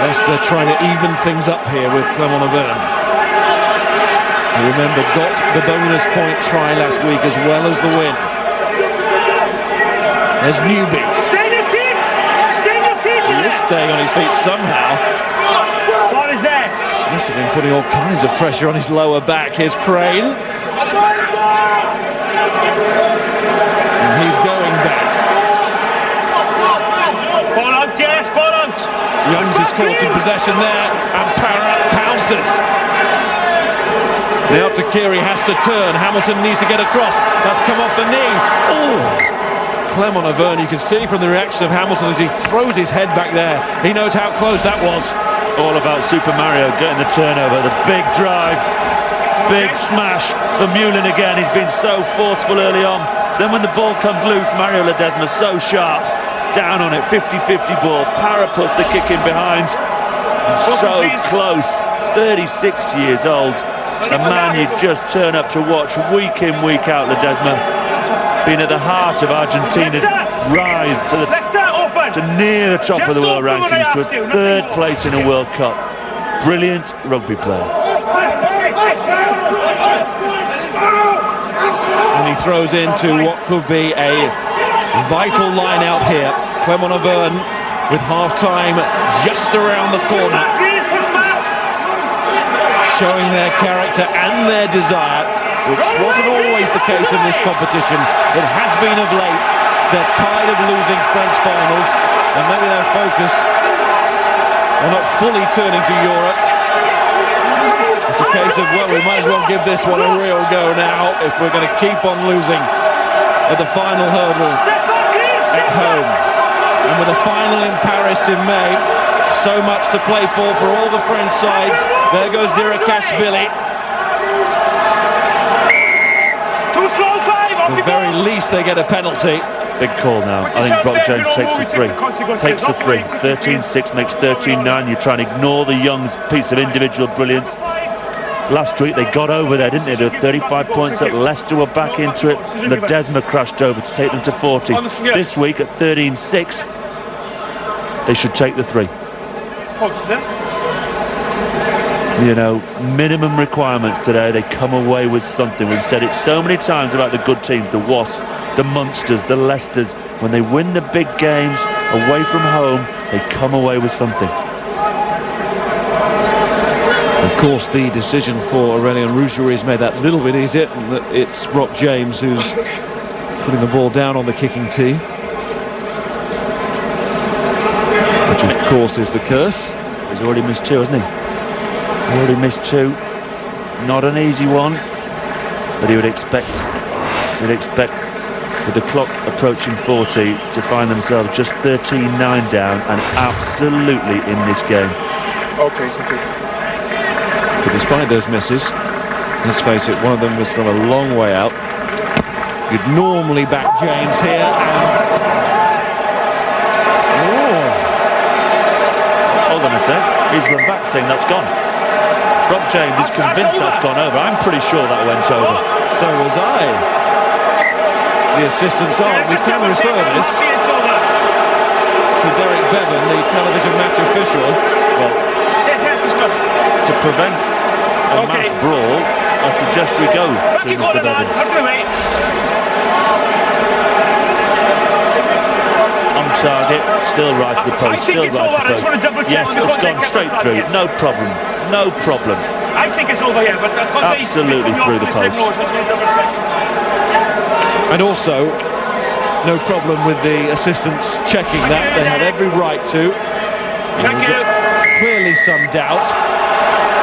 Leicester trying to even things up here with Clermont Auvergne. You remember, got the bonus point try last week as well as the win. There's Newby. Stay on your feet! Stay on your feet! He is staying on his feet somehow. Ball is there. Must have been putting all kinds of pressure on his lower back. Here's Crane. And he's going back. Ball out, yes, ball out. Youngs is caught in possession there, and Parrott pounces. Now Takiri has to turn. Hamilton needs to get across. That's come off the knee. Oh! Clermont Auvergne. You can see from the reaction of Hamilton as he throws his head back there. He knows how close that was. All about Super Mario getting the turnover, the big drive, big smash for Mullen again. He's been so forceful early on. Then when the ball comes loose, Mario Ledesma so sharp. Down on it, 50-50 ball. Parra puts the kick in behind. So close, 36 years old. A man you just turn up to watch week in, week out, Ledesma. Been at the heart of Argentina's rise to near the top of the world rankings, to a third place in a World Cup. Brilliant rugby player. And he throws into what could be a vital line out here. Clermont Auvergne with half-time just around the corner, showing their character and their desire, which wasn't always the case in this competition. It has been of late. They're tired of losing French finals, and maybe their focus, they're not fully turning to Europe. It's a case of, well, we might as well give this one a real go now if we're going to keep on losing at the final hurdles at home. And with a final in Paris in May, so much to play for all the French sides. There goes Zirakashvili. Too slow, 5. At the very least, they get a penalty. Big call now. I think Brock James takes the 3. Takes the 3. 13-6 makes 13-9. You try and ignore the Young's piece of individual brilliance. Last week they got over there, didn't they? They were 35 points up. Leicester were back into it. Ledesma crashed over to take them to 40. This week at 13-6, they should take the 3. You know, minimum requirements today. They come away with something. We've said it so many times about the good teams, the Wasps, the Munsters, the Leicesters. When they win the big games away from home, they come away with something. Of course, the decision for Aurélien Rougerie has made that a little bit easier. It's Brock James who's putting the ball down on the kicking tee, which of course is the curse. He's already missed 2, hasn't he? Already missed 2. Not an easy one, but he would expect with the clock approaching 40 to find themselves just 13-9 down and absolutely in this game. Okay, thank you. But despite those misses, let's face it, one of them was from a long way out. You'd normally back James here, and hold on a sec, he's run back saying that's gone. Brock James is convinced that's gone over. I'm pretty sure that went over. So was I. The assistants are. We can refer this to Derek Bevan, the television match official. Well, to prevent a mass brawl, I suggest we go to Mr. Bevan. On target, still right to the post, still right to the post. Yes, it's gone straight through, no problem, no problem. I think it's over here, but absolutely through the post. And also, no problem with the assistants checking that. They had every right to. Thank you. Clearly some doubt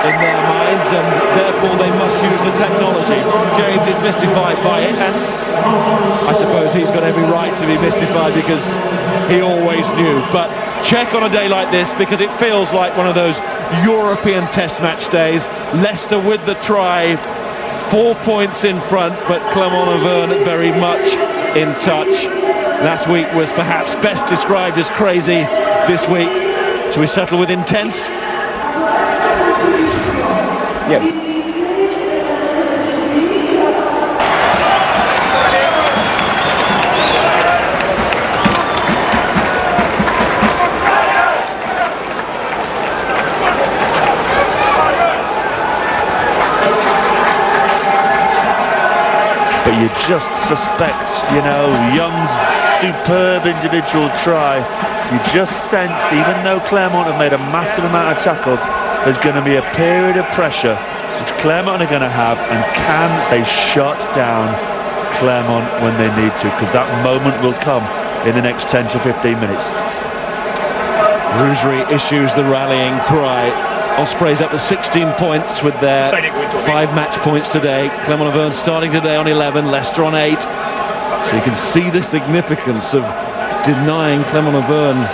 in their minds, and therefore they must use the technology. James is mystified by it, and I suppose he's got every right to be mystified because he always knew. But check on a day like this, because it feels like one of those European test match days. Leicester with the try, 4 points in front, but Clermont Auvergne very much in touch. Last week was perhaps best described as crazy. This week, so we settle with intense. Yeah. But you just suspect, you know, Young's superb individual try. You just sense, even though Clermont have made a massive amount of tackles, there's going to be a period of pressure which Clermont are going to have, and can they shut down Clermont when they need to, because that moment will come in the next 10 to 15 minutes. Rougerie issues the rallying cry. Ospreys up to 16 points with their 5 match points today. Clermont Auvergne starting today on 11, Leicester on 8. So you can see the significance of denying Clermont Auvergne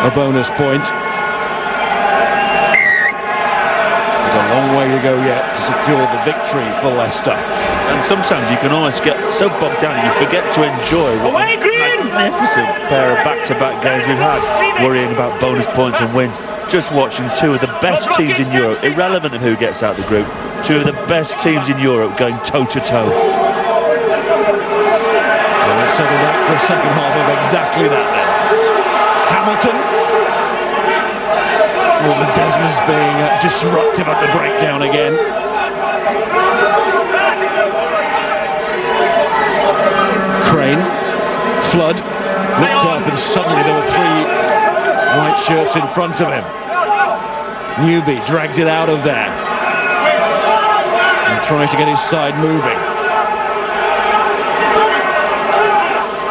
a bonus point. There's a long way to go yet to secure the victory for Leicester. And sometimes you can almost get so bogged down you forget to enjoy what a magnificent pair of back-to-back games we've had, worrying about bonus points and wins. Just watching two of the best teams in Europe, irrelevant of who gets out of the group, two of the best teams in Europe going toe-to-toe. Well, let's settle back for a second half of exactly that then. Hamilton. Well, Desmond's being disruptive at the breakdown again. Crane, Flood, looked up and suddenly there were three white shirts in front of him. Newby drags it out of there and tries to get his side moving.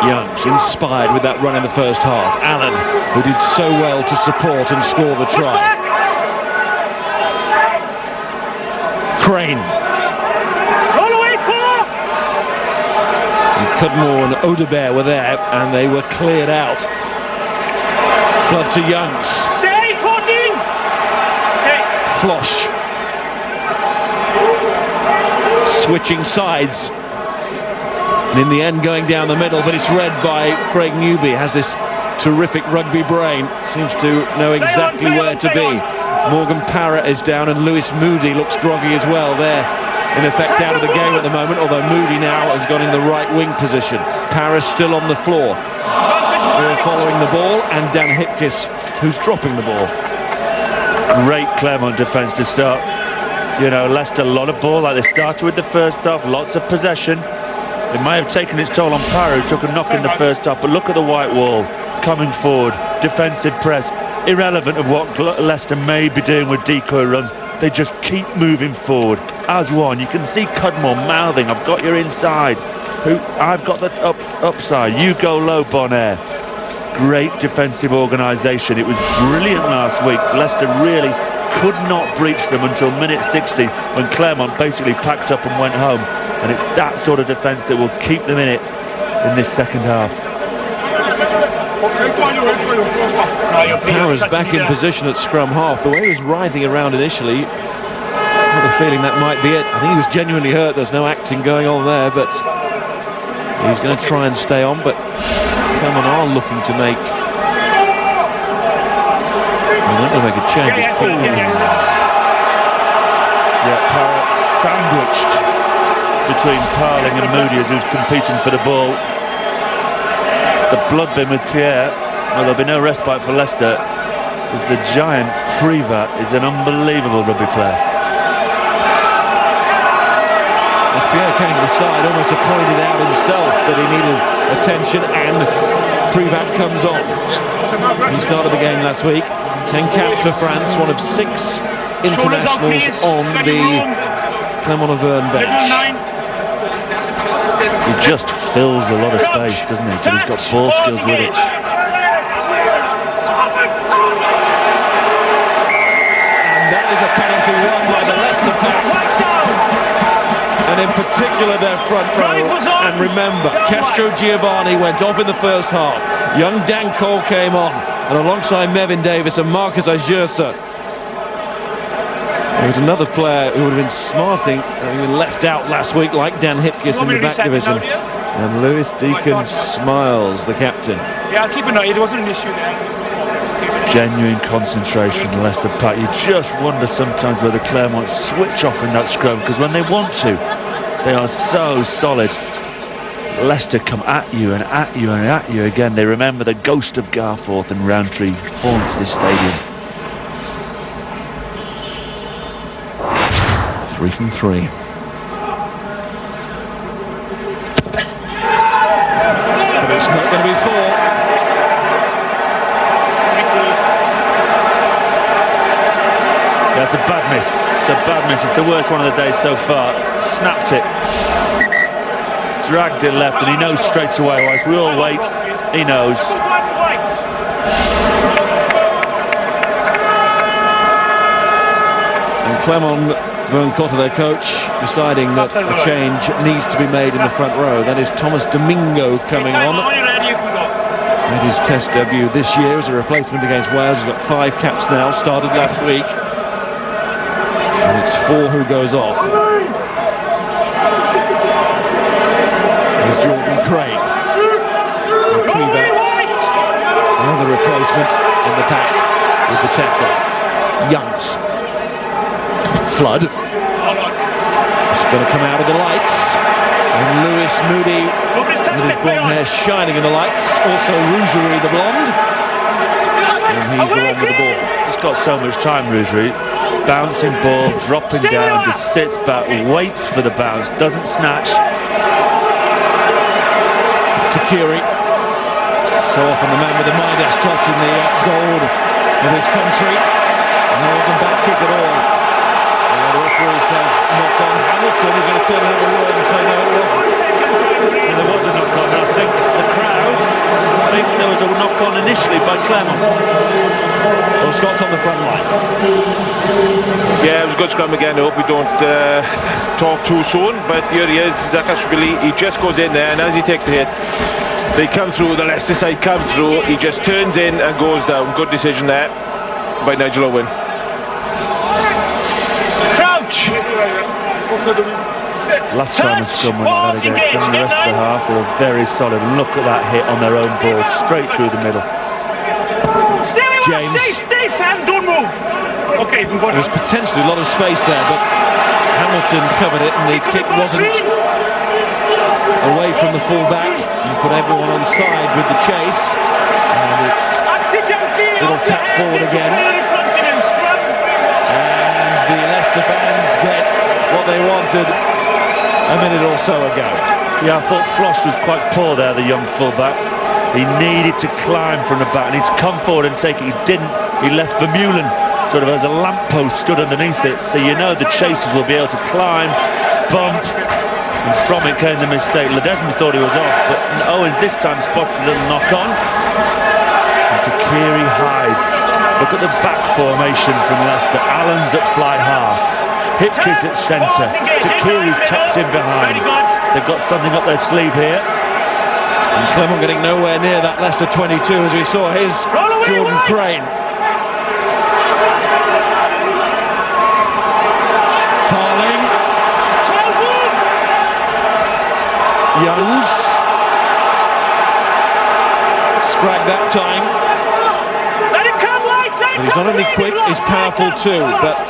Youngs inspired with that run in the first half. Allen, who did so well to support and score the try. Crane. All the way for! And Cudmore and Audebert were there and they were cleared out. Flood to Youngs. Stay, 14! Okay. Flosh. Switching sides. And in the end going down the middle, but it's read by Craig Newby. Has this terrific rugby brain. Seems to know exactly where to be. Morgan Parrott is down and Lewis Moody looks groggy as well. They're in effect out of the game at the moment, although Moody now has got in the right wing position. Parrott still on the floor. They're following the ball, and Dan Hipkiss, who's dropping the ball. Great Clermont defence to start. You know, Leicester, a lot of ball, like they started with the first half, lots of possession. It may have taken its toll on Parrott, who took a knock in the first half, but look at the white wall, coming forward, defensive press, irrelevant of what Leicester may be doing with decoy runs, they just keep moving forward as one. You can see Cudmore mouthing, I've got your inside, I've got the upside, you go low, Bonaire. Great defensive organisation. It was brilliant last week. Leicester really could not breach them until minute 60 when Clermont basically packed up and went home, and it's that sort of defence that will keep them in it in this second half. Parra's back in position at scrum half. The way he was writhing around initially, I have a feeling that might be it. I think he was genuinely hurt. There's no acting going on there, but he's going to try and stay on. But Clermont are looking to make. They're not going to make a change. Yeah, Parrott sandwiched between Parling and Moody as he was competing for the ball. The blood bin with Pierre. Well, there'll be no respite for Leicester, because the giant Privat is an unbelievable rugby player. As Pierre came to the side, almost pointed out himself that he needed attention, and Privat comes on. He started the game last week. 10 caps for France, one of 6 internationals on the Clermont Auvergne bench. He just fills a lot of space, doesn't he? But he's got ball skills with it. And that is a penalty won by the Leicester pack. And in particular their front row. And remember, Castro Giovanni went off in the first half. Young Dan Cole came on, and alongside Mevin Davis and Marcus Ajersa. There was another player who would have been smarting, who was left out last week, like Dan Hipkiss in the back division. And Lewis Deacon smiles, the captain. Yeah, I'll keep an eye. There wasn't an issue there. Genuine concentration from the Leicester pack. You just wonder sometimes whether Clermont switch off in that scrum, because when they want to, they are so solid. Leicester come at you and at you and at you again. They remember the ghost of Garforth and Rowntree haunts this stadium. 3 from 3. But it's not going to be 4. That's a bad miss. It's a bad miss. It's the worst one of the day so far. Snapped it. Dragged it left, and he knows straight away. Whilst we all wait, he knows. And Clermont Vern Cotter, their coach, deciding that a change needs to be made in the front row. That is Thomas Domingo coming on. Made his test debut this year as a replacement against Wales. He's got 5 caps now, started last week. And it's 4 who goes off. There's Jordan Crane. Another replacement in the pack with the tackle. Youngs. Flood. It's going to come out of the lights. And Lewis Moody with his blonde hair shining in the lights. Also Rougerie the blonde. And he's the one with the ball. He's got so much time, Rougerie. Bouncing ball, dropping down, just sits back, waits for the bounce, doesn't snatch. Takiri. So often the man with the Midas touching the gold of his country. Northern back kick at all. The referee says knock on. Hamilton is going to turn and have a word and say no, it wasn't. And there was a knock on. I think the crowd think there was a knock on initially by Clermont. Well, Scott's on the front line. Yeah, it was a good scrum again. I hope we don't talk too soon. But here he is, Zakashvili. He just goes in there, and as he takes the hit, they come through, the Leicester side come through. He just turns in and goes down. Good decision there by Nigel Owen. Crouch! Last time a scrum went like that against them, the rest of the half were very solid. Look at that hit on their own ball, straight through the middle. James. Stay, Sam, don't move. Okay, there's potentially a lot of space there, but Hamilton covered it, and the kick wasn't away from the full-back. You put everyone on side with the chase, and it's a little tap forward again. And the Leicester fans get what they wanted a minute or so ago. Yeah, I thought Flosh was quite poor there, the young full-back. He needed to climb from the back, needed to come forward and take it. He didn't. He left Vermeulen sort of as a lamppost stood underneath it, so you know the chasers will be able to climb, bump, and from it came the mistake. Ledesma thought he was off, but Owens this time spotted a little knock on. And Takiri hides. Look at the back formation from Leicester. Allen's at fly half. Hipkiss at centre. Takiri's tucked in behind. They've got something up their sleeve here. And Clermont getting nowhere near that Leicester 22 as we saw his Jordan Crane. Parling. Youngs. Scragged that time. He's not only quick, he's powerful too, but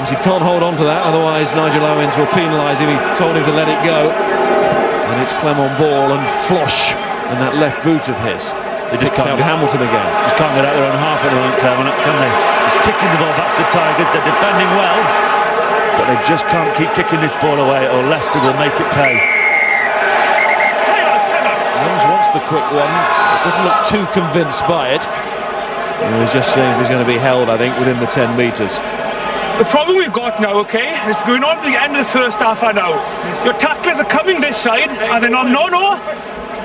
he can't hold on to that, otherwise Nigel Owens will penalise him. He told him to let it go. And it's Clermont ball, and Flosh and that left boot of his. They just can't get Hamilton again. Just can't get out their own half at the moment, Clermont, can they? Just kicking the ball back to the Tigers. They're defending well, but they just can't keep kicking this ball away, or Leicester will make it pay. Youngs wants the quick one, but doesn't look too convinced by it. He was just saying if he's going to be held, I think, within the 10 metres. The problem we've got now, okay, is going on to the end of the first half now. Your tacklers are coming this side, and they're not, no,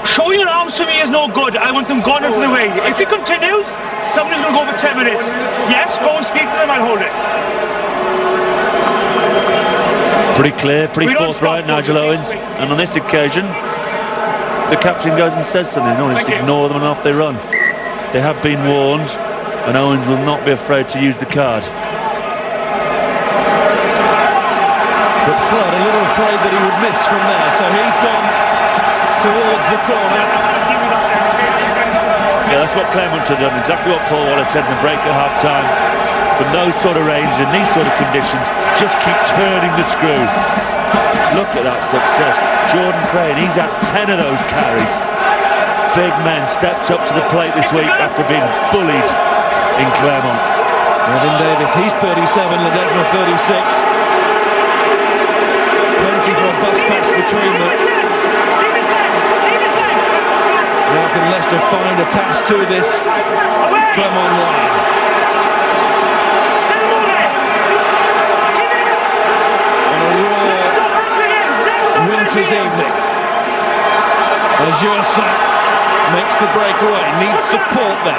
showing your arms to me is no good. I want them gone out of the way. If he continues, somebody's going to go for 10 minutes. Yes, go and speak to them, I'll hold it. Pretty clear, pretty forthright, Nigel Owens. And on this occasion, the captain goes and says something. No, just ignore them and off they run. They have been warned, and Owens will not be afraid to use the card. But Flood a little afraid that he would miss from there, so he's gone towards the corner. Yeah, that's what Clermont should have done, exactly what Paul Wallace said in the break at half-time. From those sort of range and these sort of conditions, just keep turning the screw. Look at that success. Jordan Crane, he's had 10 of those carries. Big men stepped up to the plate this week after being bullied in Clermont. Evan Davis, he's 37, Ledesma 36. Plenty for a bus pass between them. Now can Leicester find a pass to this Clermont line? On a raw winter's evening, as Jursa makes the breakaway, needs support then,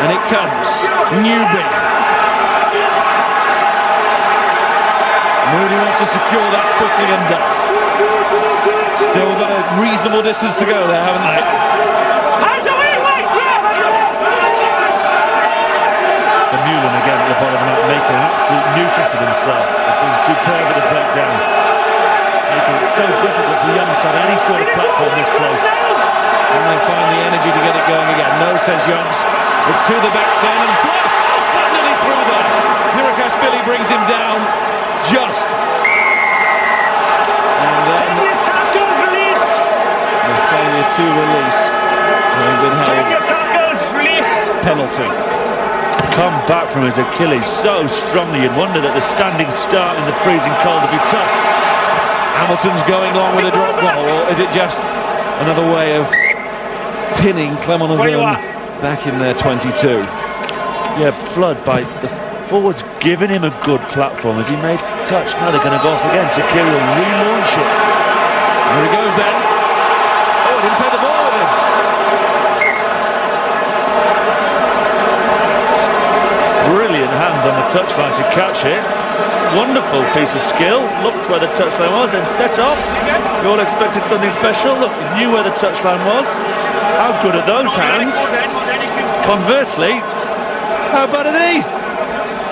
and it comes. Newby. Mooney wants to secure that quickly and does. Still got a reasonable distance to go there, haven't they? Vermeulen again at the bottom of that, making an absolute nuisance of himself. He's been superb at the breakdown. Making it so difficult for Youngs to have any sort of platform this close. And they find the energy to get it going again. No, says Youngs. It's to the backs then, and Flood finally through there. Zirakashvili brings him down just. And then His tackles, release. the failure to release. Having been held Take your tackles, release. penalty. Come back from his Achilles so strongly, you'd wonder that the standing start in the freezing cold would be tough. Hamilton's going long with a drop goal, or is it just another way of pinning Clermont Auvergne back in their 22? Yeah, Flood by the forwards giving him a good platform as he made touch. Now they're going to go off again. Takiri will relaunch it. There he goes then. Oh, didn't take the ball with him. Brilliant hands on the touchline to catch it. Wonderful piece of skill. Looked where the touchline was, then set off. You all expected something special. Looked, knew where the touchline was. How good are those hands? Conversely, how bad are these?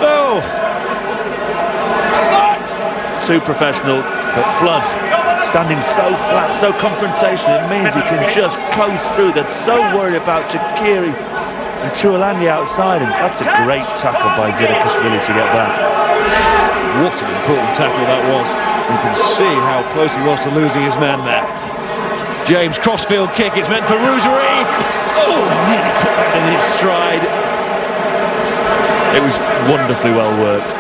Oh! Too professional, but Flood standing so flat, so confrontational, it means he can just coast through. They're so worried about Takiri and Tuolangi outside him. That's a great tackle by Zirakashvili to get that. What an important tackle that was. You can see how close he was to losing his man there. James, crossfield kick, it's meant for Rougerie. Oh, nearly took that in its stride. It was wonderfully well worked.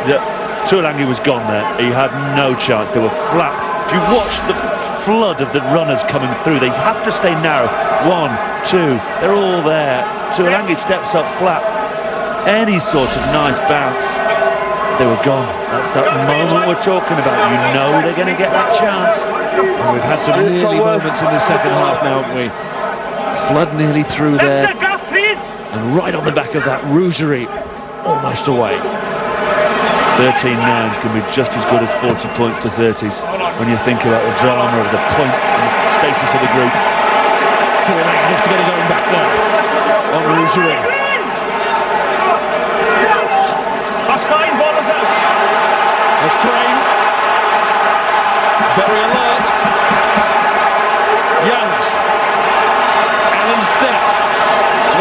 Tuolangi was gone there. He had no chance. They were flat. If you watch the flood of the runners coming through, they have to stay narrow. 1, 2, they're all there. Tuolangi steps up flat. Any sort of nice bounce, they were gone. That's that moment we're talking about. You know they're going to get that chance. And we've had some nearly moments in the second half now, haven't we? Flood nearly through there. Leicester, gap, please. And right on the back of that, Rougerie almost away. 13-9s can be just as good as 40 points to 30s when you think about the drama of the points and the status of the group. Tuolangi needs to get his own back there on Rougerie. That's fine, ball is out. There's Crane. Very alert. Youngs. Alan Step.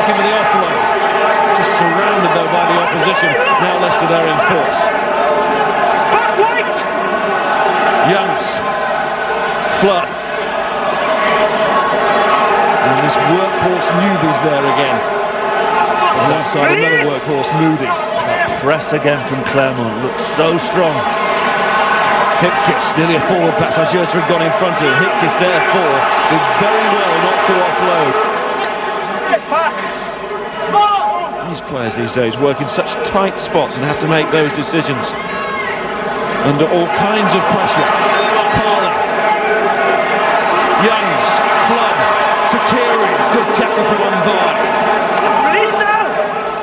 Looking for the offload. Just surrounded though by the opposition. Now Leicester there in force. Back right. Youngs. Flood. And this workhorse newbie's there again. Alongside another workhorse, Moody. Press again from Clermont. Looks so strong. Hipkiss, nearly a forward pass. Ajursa had gone in front of him. Hipkiss therefore did very well not to offload. These players these days work in such tight spots and have to make those decisions under all kinds of pressure. Parley. Youngs, Flood, Takiri. Good tackle from Mumbai. Release now.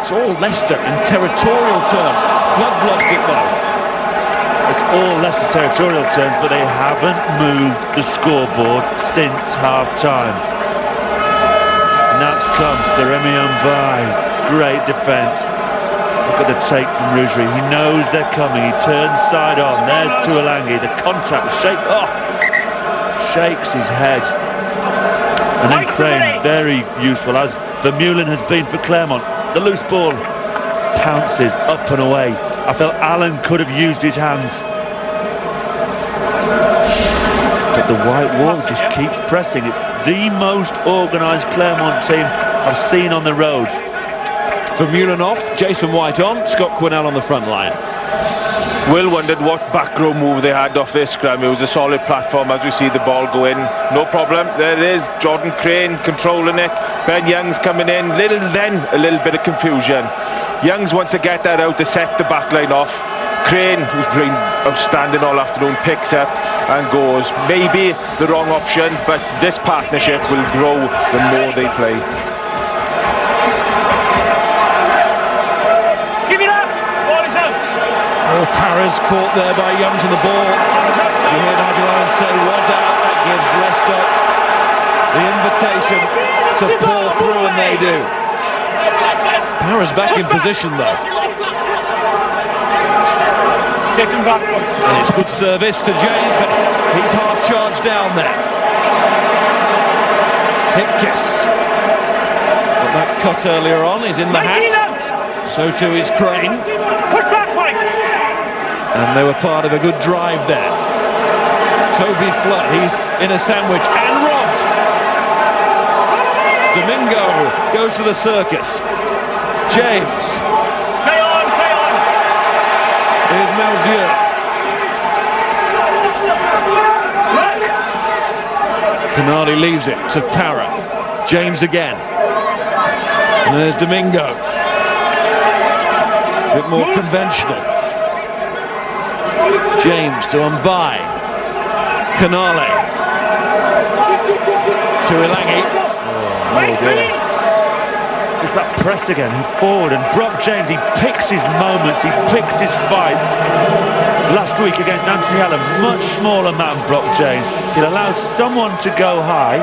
It's all Leicester in territorial terms. Flood's lost it though. It's all Leicester territorial terms, but they haven't moved the scoreboard since half-time. And that's come Seremi Mbai. Great defence. Look at the take from Rougerie. He knows they're coming. He turns side on. There's Tuolangi. The contact shakes his head. And then Crane, very useful, as Vermeulen has been for Clermont. The loose ball pounces up and away. I felt Allen could have used his hands. But the white wall just keeps pressing. It's the most organised Clermont team I've seen on the road. Vermeulen off, Jason White on, Scott Quinnell on the front line. Will wondered what back row move they had off this scrum. It was a solid platform as we see the ball go in. No problem. There it is. Jordan Crane controlling it. Ben Youngs coming in. Then a little bit of confusion. Youngs wants to get that out to set the back line off. Crane, who's been outstanding all afternoon, picks up and goes. Maybe the wrong option, but this partnership will grow the more they play. Oh, Paris caught there by Young to the ball. You heard Nigel Owens say was out. That gives Leicester the invitation to pour through, and they do. Paris back in position though. It's taken back. And it's good service to James, but he's half charged down there. Hip kiss. Got that cut earlier on, he's in the hat. So too is Crane. Push back, White. And they were part of a good drive there. Toby Flood, he's in a sandwich and robbed. Domingo goes to the circus. James. Play on, play on. Here's Malzieu. Canali leaves it to Para. James again. And there's Domingo. A bit more conventional. James to Mbai. Canale. To Ilangi. Oh dear. It's that press again, forward, and Brock James, he picks his moments, he picks his fights. Last week against Anthony Allen, much smaller man, Brock James. He'll allow someone to go high,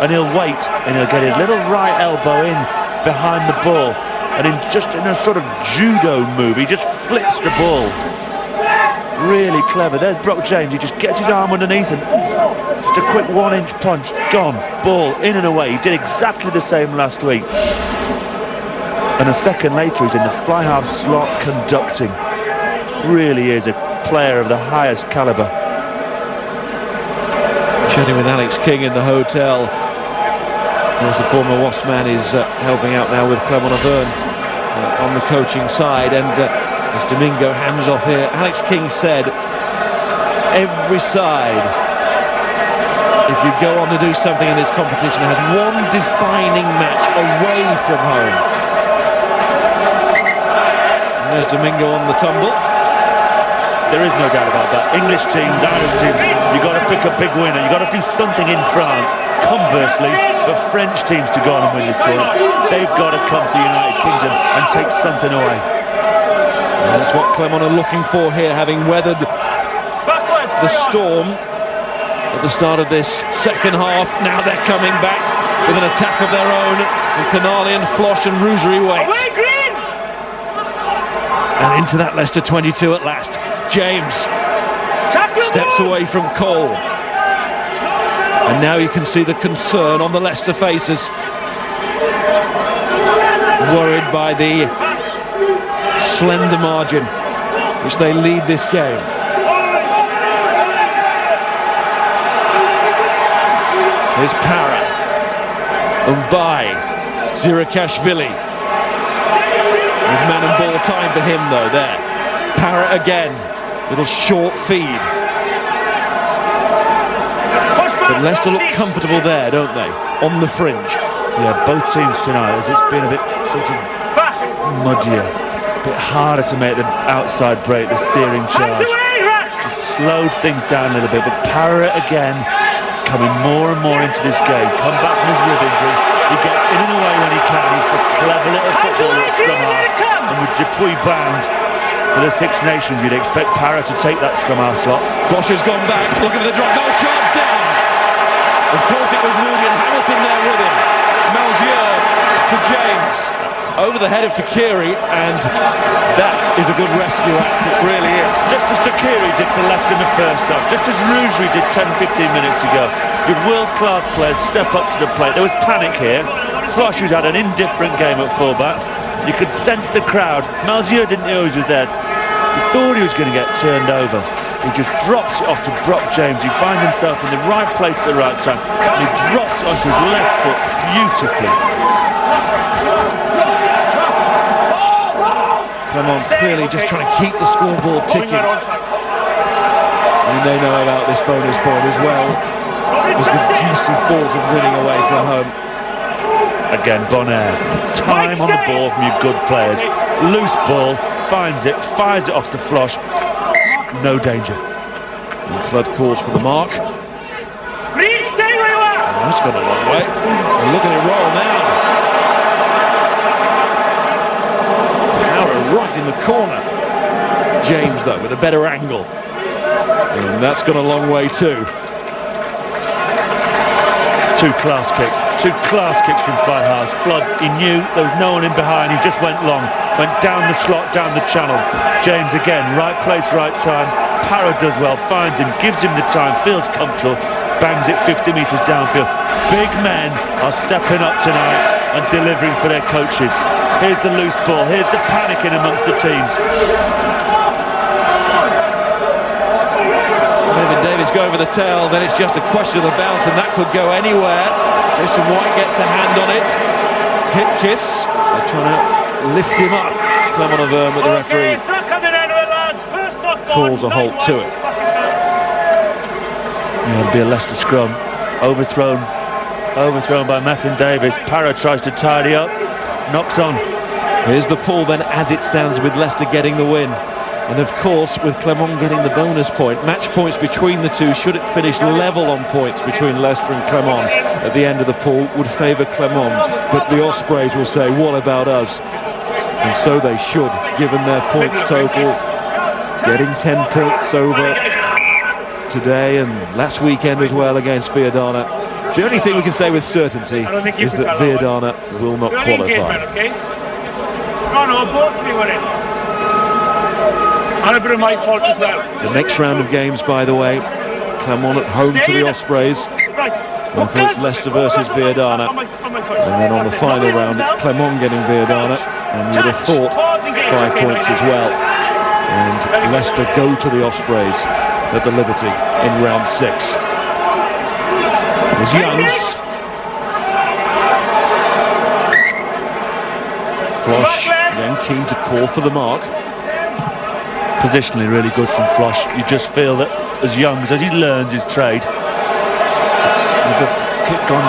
and he'll wait, and he'll get his little right elbow in behind the ball, and in a sort of judo move, he just flips the ball. Really clever. There's Brock James, he just gets his arm underneath and just a quick 1-inch punch, gone, ball in and away. He did exactly the same last week. And a second later he's in the fly half slot conducting. Really is a player of the highest calibre. Chatting with Alex King in the hotel. Of course, the former Wasp man is helping out now with Clermont Auvergne on the coaching side, and as Domingo hands off here, Alex King said every side, if you go on to do something in this competition, has one defining match away from home. And there's Domingo on the tumble. There is no doubt about that. English teams, Irish teams, you've got to pick a big winner. You've got to do something in France. Conversely, for French teams to go on and win this tournament, they've got to come to the United Kingdom and take something away. And that's what Clermont are looking for here, having weathered the storm at the start of this second half. Now they're coming back with an attack of their own. And Canali and Flosh and Rougerie wait. And into that Leicester 22 at last. James steps away from Cole. And now you can see the concern on the Leicester faces. Worried by the slender margin which they lead this game. Here's Para. Mbai. Zirakashvili. There's man and ball time for him though there. Para again. Little short feed. But Leicester look comfortable there, don't they? On the fringe. Yeah, both teams tonight, as it's been a bit sort of muddier. A bit harder to make the outside break, the steering charge. Just slowed things down a little bit, but Para again coming more and more into this game. Come back from his rib injury. He gets in and away when he can. He's a clever little footballer at scrum half. And with Dupuy bound for the Six Nations, you'd expect Para to take that scrum half slot. Flosh has gone back, looking for the drop, no charge down. Of course it was Moody and Hamilton there with him. Malzieu to James. Over the head of Takiri, and that is a good rescue act, it really is. Just as Takiri did for Leicester in the first half, just as Rougerie did 10-15 minutes ago. Your world-class players step up to the plate. There was panic here. Flosh, who's had an indifferent game at fullback. You could sense the crowd. Malzieu didn't know he was there. He thought he was going to get turned over. He just drops it off to Brock James. He finds himself in the right place at the right time. And he drops onto his left foot beautifully. Clermont clearly just trying to keep the scoreboard ticking. And they know about this bonus point as well. It was the juicy thought of winning away from home. Again, Bonaire. Time on the ball from your good players. Loose ball, finds it, fires it off to Flosh. No danger. And Flood calls for the mark. Green, stay where you are. Oh, that's gone a long way. And look at it roll now. Power right in the corner. James, though, with a better angle. And that's gone a long way, too. Two class kicks from Firehouse. Flood, he knew there was no one in behind, he just went long, went down the slot, down the channel. James again, right place, right time. Parra does well, finds him, gives him the time, feels comfortable, bangs it 50 metres downfield. Big men are stepping up tonight and delivering for their coaches. Here's the loose ball, here's the panicking amongst the teams. Davis go over the tail, then it's just a question of the bounce, and that could go anywhere. Jason White gets a hand on it. Hip kiss. They're trying to lift him up. Clermont Auvergne, but the referee calls a halt to it. It'll be a Leicester scrum. Overthrown by Matthew Davis. Parra tries to tidy up, knocks on. Here's the pull then as it stands with Leicester getting the win. And of course, with Clermont getting the bonus point, match points between the two, should it finish level on points between Leicester and Clermont at the end of the pool, would favour Clermont. But the Ospreys will say, what about us? And so they should, given their points total, getting 10 points over today and last weekend as well against Viadana. The only thing we can say with certainty is that Viadana will not qualify. No, both of you were in. And a bit of my fault as well. The next round of games, by the way, Clermont at home to the Ospreys. And it's Leicester versus Viadana. And then on the final round, Clermont getting Viadana. And you would have thought 5 points as well. And Leicester go to the Ospreys at the Liberty in round 6. There's Youngs. Flosh, again keen to call for the mark. Positionally really good from Flosh. You just feel that as Youngs, as he learns his trade, there's a kick gone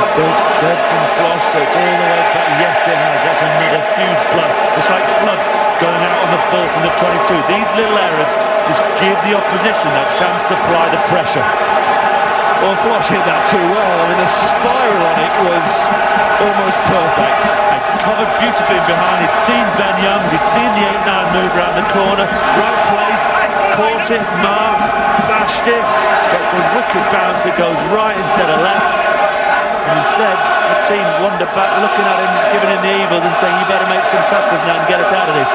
dead from Flosh, so it's all the way back. Yes, it has. That's another huge blow. It's like Flood going out on the full from the 22. These little errors just give the opposition that chance to apply the pressure. Well, Flosh hit that too well. I mean, the spiral on it was almost perfect. And covered beautifully behind. He'd seen Ben Youngs, he'd seen the 8-9 move around the corner. Right place, caught it, marked, bashed it. Gets a wicked bounce that goes right instead of left. And instead, the team wander back, looking at him, giving him the evils and saying, you better make some tackles now and get us out of this.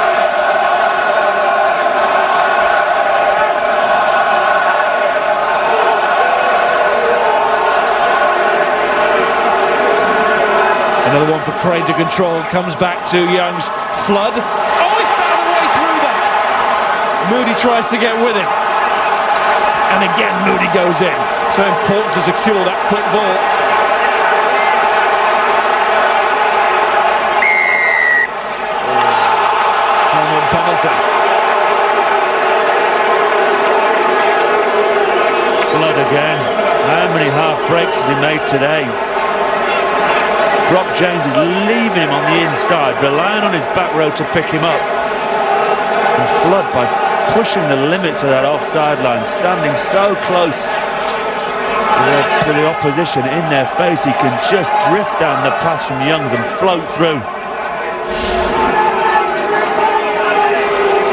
Another one for Crane to control, comes back to Youngs. Flood. Oh, he's found a way through that. Moody tries to get with him. And again, Moody goes in. So important to secure that quick ball. Cameron penalty. Flood again. How many half breaks has he made today? Brock James is leaving him on the inside, relying on his back row to pick him up. And Flood, by pushing the limits of that offside line, standing so close to the opposition in their face, he can just drift down the pass from Youngs and float through.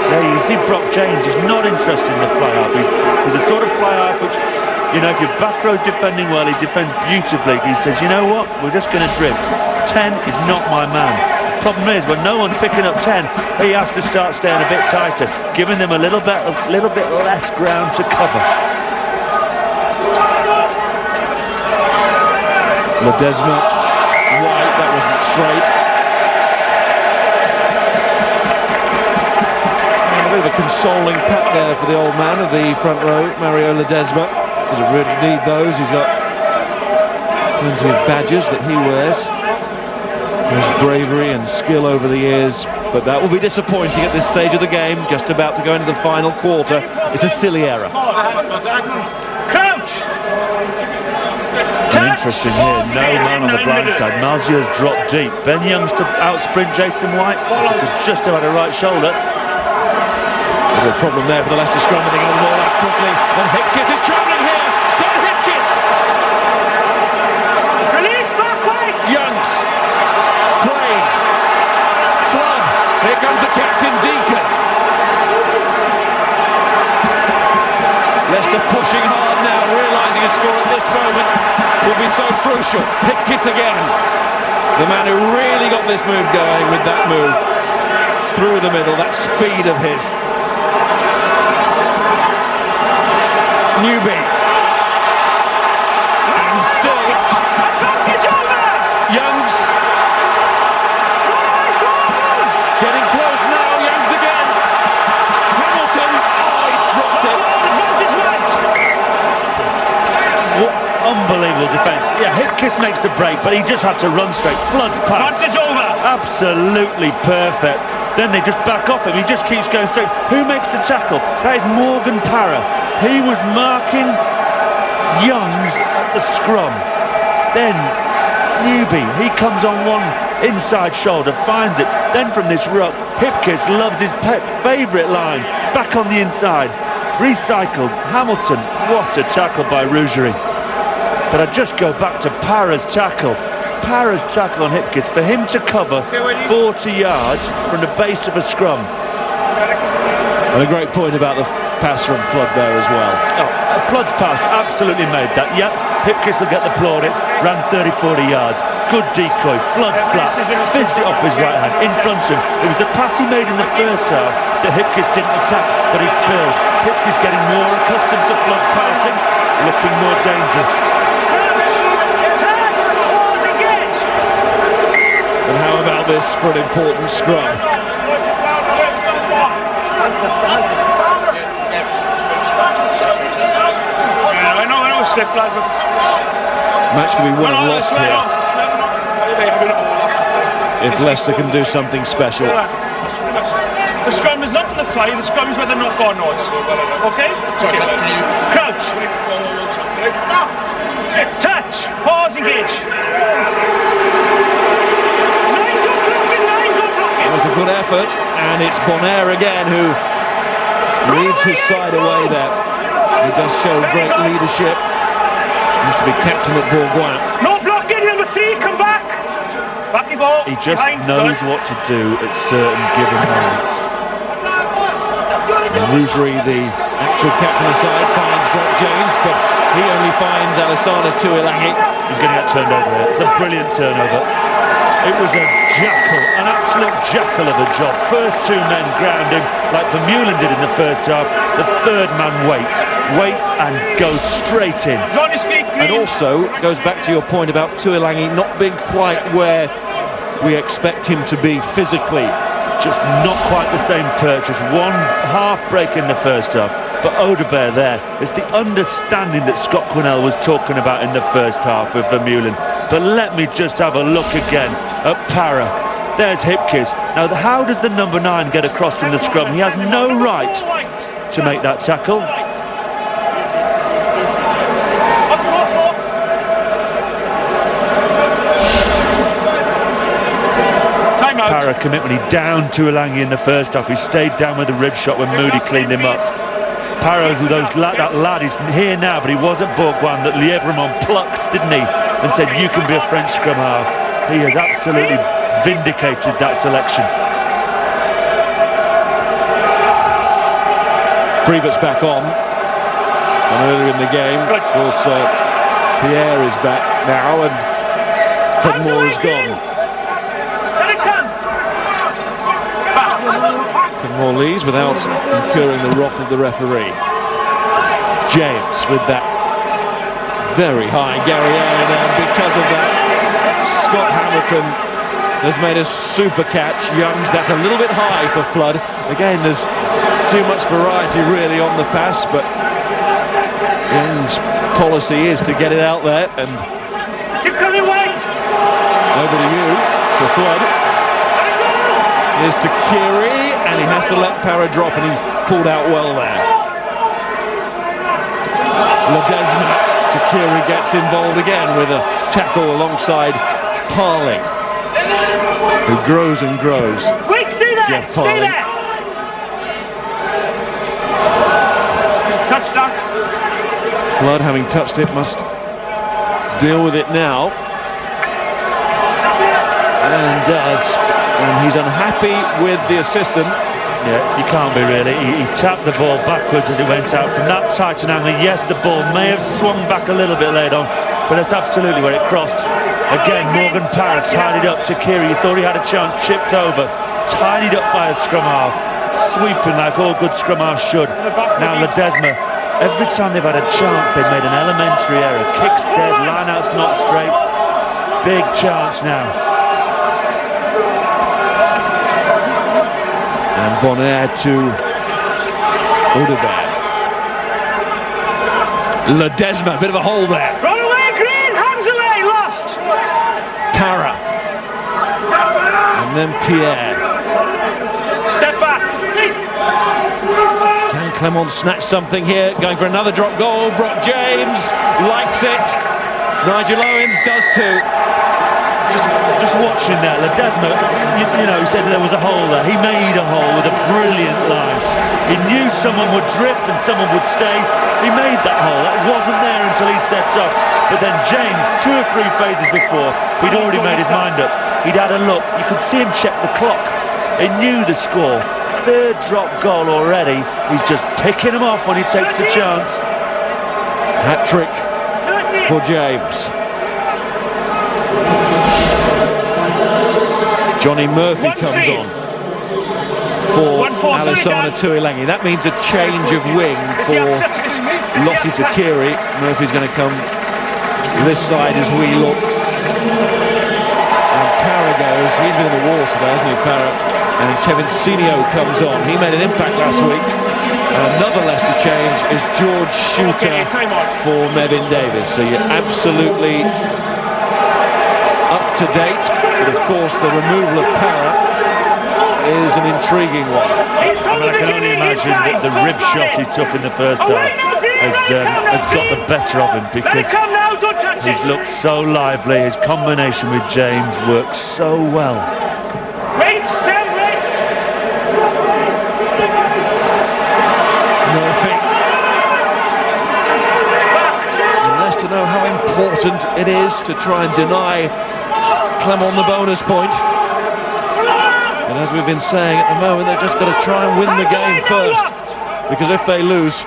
There you see Brock James is not interested in the fly-up. He's a sort of fly-up which, you know, if your back row's defending well, he defends beautifully. He says, you know what, we're just going to drift. 10 is not my man. The problem is, when no one's picking up 10, he has to start staying a bit tighter, giving them a little bit less ground to cover. Ledesma, White, that wasn't straight. And a bit of a consoling pat there for the old man of the front row, Mario Ledesma. Doesn't really need those. He's got plenty of badges that he wears. His bravery and skill over the years, but that will be disappointing at this stage of the game. Just about to go into the final quarter. It's a silly error. Crouch. And interesting here, no man on the blind side. Malzieu's dropped deep. Ben Youngs to outsprint Jason White. It's just about a right shoulder. A problem there for the Leicester scrum. They're going to roll out quickly. And Hipkiss is travelling here. Dan Hipkiss. Release back White. Youngs. Crane. Flood. Here comes the captain, Deacon. crucial. Hip kiss again. The man who really got this move going with that move through the middle, that speed of his. Newby. And still. Youngs. Getting close now. Youngs again. Hamilton. Oh, he's dropped it. What unbelievable defence. Yeah, hip kiss makes the break, but he just had to run straight. Flood's pass. Advantage over. Absolutely perfect. Then they just back off him. He just keeps going straight. Who makes the tackle? That is Morgan Parra. He was marking Youngs at the scrum. Then Newby, he comes on one inside shoulder, finds it. Then from this ruck, Hipkiss loves his favourite line. Back on the inside. Recycled. Hamilton, what a tackle by Rougerie. But I just go back to Parra's tackle. Parra's tackle on Hipkiss, for him to cover 40 yards from the base of a scrum. And a great point about the pass from Flood there as well. Oh, Flood's pass absolutely made that. Yep, Hipkiss will get the plaudits. Ran 30-40 yards. Good decoy. Flood flat. Fizzed it off his right hand. In front of him. It was the pass he made in the first half that Hipkiss didn't attack, but he spilled. Hipkiss getting more accustomed to Flood's passing, looking more dangerous. And how about this for an important scrum? I know it's slip, lad, but Match can be won and lost here if Leicester can do something special. the scrum is not on the fly, the scrum is where the knock-on was. Okay? Crouch. Touch. Pause, engage. It was a good effort, and it's Bonaire again who leads his side away there. He does show great leadership. Needs to be captain at Bourgoin. No blocking, number 3, come back. Back you go. He just knows what to do at certain given moments. And Rougerie, the actual captain of the side, finds Brock James, but he only finds Alassane Tuilagi. He's going to get turned over here. It's a brilliant turnover. It was a jackal, an absolute jackal of a job. First 2 men ground him like Vermeulen did in the first half. The third man waits and goes straight in. He's on his feet, Green. And also goes back to your point about Tuilagi not being quite where we expect him to be physically. Just not quite the same purchase. 1 half break in the first half. But Audebert there, it's the understanding that Scott Quinnell was talking about in the first half with Vermeulen. But let me just have a look again at Parra. There's Hipkiss. Now, how does the number 9 get across from the scrum? He has no right to make that tackle. Parra commitment. He downed Tuilagi in the first half. He stayed down with the rib shot when Moody cleaned him up. Parra, that lad is here now, but he was at Bourgoin that Lièvremont plucked, didn't he? And said, you can be a French scrum half. He has absolutely vindicated that selection. Prevott's back on. And earlier in the game, of course, Pierre is back now, and Clermont is gone. Clermont leaves without incurring the wrath of the referee. James with that very high Garriere, and because of that, Scott Hamilton has made a super catch. Youngs, that's a little bit high for Flood. Again, there's too much variety really on the pass, but Young's policy is to get it out there, and keep coming wide. Over to you for Flood. Here's to Kiri, and he has to let Parra drop, and he pulled out well there. Ledesma, Takiri gets involved again with a tackle alongside Parling, who grows and grows. Wait, stay there, Jeff stay Parling. there. He's touched that. Flood, having touched it, must deal with it now. And does. And he's unhappy with the assistant. Yeah, you can't be really. He tapped the ball backwards as it went out from that tight an angle. Yes, the ball may have swung back a little bit later on, but that's absolutely where it crossed. Again, Morgan Parra tidied up to Kiri. He thought he had a chance, chipped over, tidied up by a scrum half, sweeping like all good scrum halves should. Now Ledesma, every time they've had a chance, they've made an elementary error. Kicks dead, line-out's not straight. Big chance now. And Bonaire to Audebert. Ledesma, a bit of a hole there. Run away, Green! Hands away! Lost! Parra. And then Pierre. Step back! Can Clermont snatch something here? Going for another drop goal. Brock James likes it. Nigel Owens does too. Just watching that, Ledesma, you know, he said there was a hole there. He made a hole with a brilliant line. He knew someone would drift and someone would stay. He made that hole. That wasn't there until he sets up. But then James, 2 or 3 phases before, he'd already made his mind up. He'd had a look. You could see him check the clock. He knew the score. 3rd drop goal already. He's just picking them off when he takes the chance. Hat-trick for James. Johnny Murphy comes on for Alessandro Tuilangi. That means a change of wing for Lottie Takiri. Murphy's going to come this side as we look. And Parra goes. He's been in the war today, hasn't he, Parra? And Kevin Sinio comes on. He made an impact last week. And another Leicester change is George Shooter for Mevin Davis. So you're absolutely up to date. But of course, the removal of Parra is an intriguing one. I can only imagine that the rib shot he took in the first half has got the better of him, because he's looked so lively. His combination with James works so well. Wait, Sam, wait! Murphy. And Leicester know how important it is to try and deny Clermont the bonus point. And as we've been saying, at the moment they've just got to try and win the game first, because if they lose,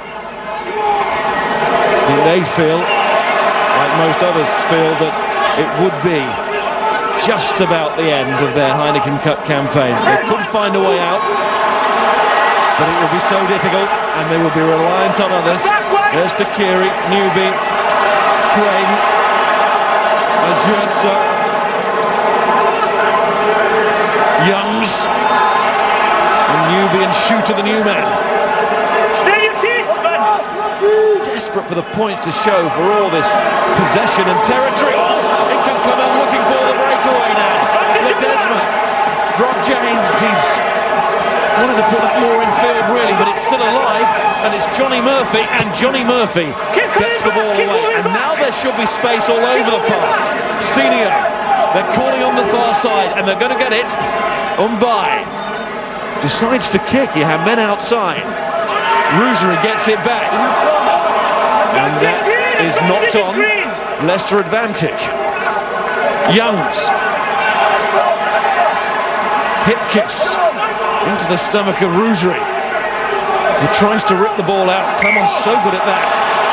they feel, like most others feel, that it would be just about the end of their Heineken Cup campaign. They could find a way out, but it will be so difficult, and they will be reliant on others. There's Takiri, Newby, Crane, Azurza, Youngs, and Newby and Shooter, the new man. Stay your feet, man! Desperate for the points to show for all this possession and territory. Oh, in comes Clermont looking for the breakaway now. Ledesma, Brock James, he's wanted to put that more in field really, but it's still alive, and it's Johnny Murphy, and Johnny Murphy gets the ball away. And now there should be space all over the park. Senior, they're calling on the far side, and they're going to get it. Umbai decides to kick. He had men outside. Rougerie gets it back, and that is knocked on. Leicester advantage. Youngs, hip kicks into the stomach of Rougerie. He tries to rip the ball out. Clermont's so good at that.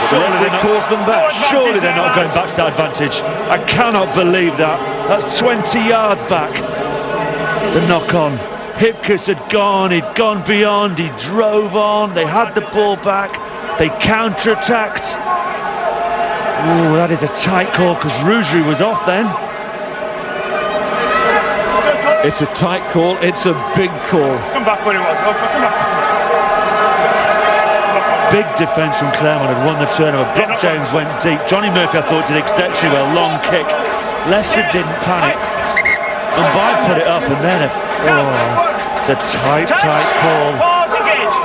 Surely they calls them back. Surely they're not going back to that advantage. I cannot believe that. That's 20 yards back. The knock-on. Hipkiss had gone, he'd gone beyond, he drove on, they had the ball back, they counter-attacked. Ooh, that is a tight call, because Rougerie was off then. It's a tight call, it's a big call. Come back where he was. Come back. Big defence from Clermont, had won the turnover. Brock James went deep. Johnny Murphy, I thought, did exceptionally well. Long kick. Leicester didn't panic. And By put it up, and then it's a tight call. Pause, engage.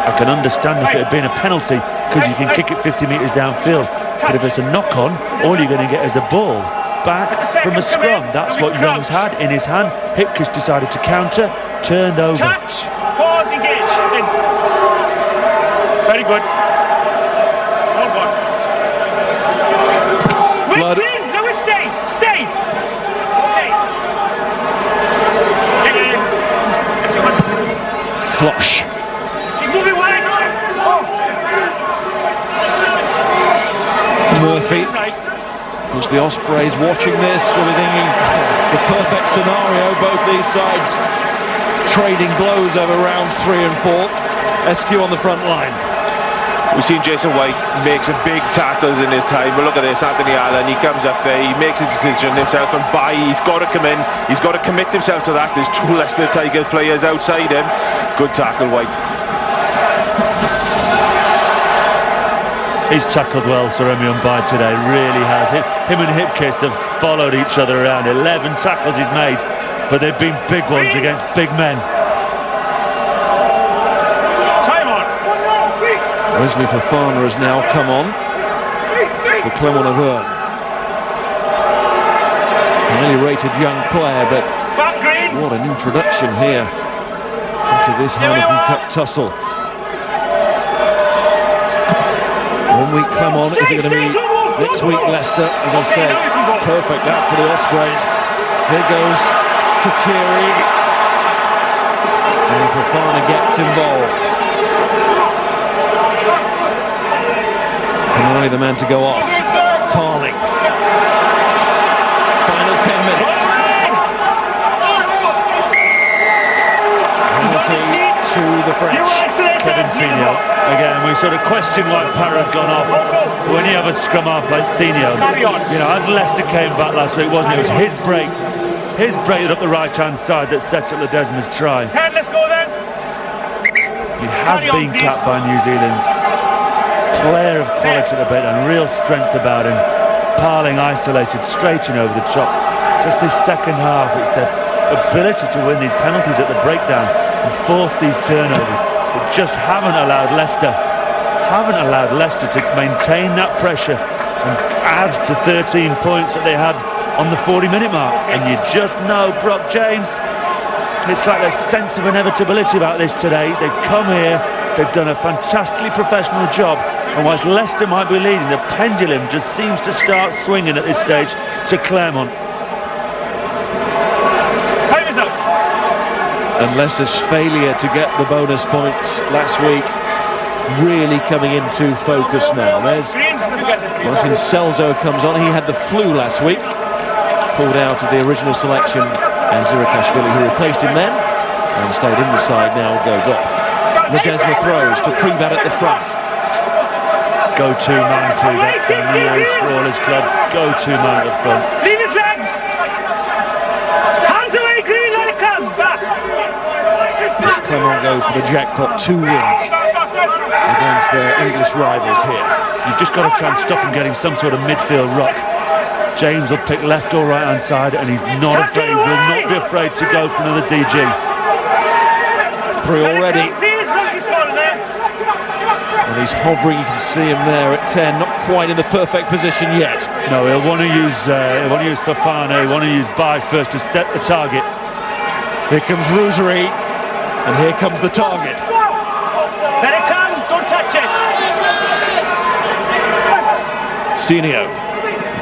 I can understand if it had been a penalty, because you can kick it 50 metres downfield. But if it's a knock-on, all you're going to get is a ball back from a scrum. That's what Youngs had in his hand. Hipkiss decided to counter, turned over. Touch. Pause, engage. In. Very good. All good. Blood. Wait, Green. No, stay. Stay. Okay. Flosh. He's moving wide. Murphy. As the Ospreys watching this, will be thinking, it's the perfect scenario. Both these sides trading blows over rounds 3 and 4. SQ on the front line. We've seen Jason White make some big tackles in his time, but look at this, Anthony Allen, he comes up there, he makes a decision himself and he's got to come in, he's got to commit himself to that. There's 2 Leicester Tigers players outside him. Good tackle, White. He's tackled well, Sir Remy Mbai today, really has. Him and Hipkiss have followed each other around. 11 tackles he's made, but they've been big ones against big men. Wesley Fofana has now come on for Clermont Auvergne. Highly rated young player, but what an introduction here into this Heineken Cup tussle. 1 week Clermont, is it going to be next week Leicester? As I said, perfect that for the Ospreys. Here goes Takiri, and Fofana gets involved. Only the man to go off. Parling. Final 10 minutes. Penalty to the French. Kevin Senior. Again, we sort of question why Parra had gone off. But when you have a scrum half like Senior, you know, as Leicester came back last week, wasn't it? It was his break up the right-hand side that set up Ledesma's try. 10, let's go then. He has been capped by New Zealand. Player of quality at the bit and real strength about him. Parling isolated, straight in over the top. Just this second half, it's their ability to win these penalties at the breakdown and force these turnovers that just haven't allowed Leicester to maintain that pressure and add to 13 points that they had on the 40-minute mark. And you just know, Brock James, it's like a sense of inevitability about this today. They've come here, they've done a fantastically professional job. And whilst Leicester might be leading, the pendulum just seems to start swinging at this stage to Clermont. Time is up. And Leicester's failure to get the bonus points last week really coming into focus now. There's Martin Celso comes on. He had the flu last week, pulled out of the original selection, and Zirakashvili, who replaced him then and stayed in the side, now goes off. Ledesma throws to Privat at the front. Go-to man too, that's years for all his club. Go-to man at the front. Leave his legs! Hands away, Green, let it come! Back! Does Clermont go for the jackpot? 2 wins against their English rivals here. You've just got to try and stop him getting some sort of midfield ruck. James will pick left or right hand side, and he's not afraid, will not be afraid to go for another DG. 3 already. And he's hovering, you can see him there at 10, not quite in the perfect position yet. No, he'll want to use Fofana, he'll want to use Bai first to set the target. Here comes Rougerie, and here comes the target. Let it come, don't touch it. Senio,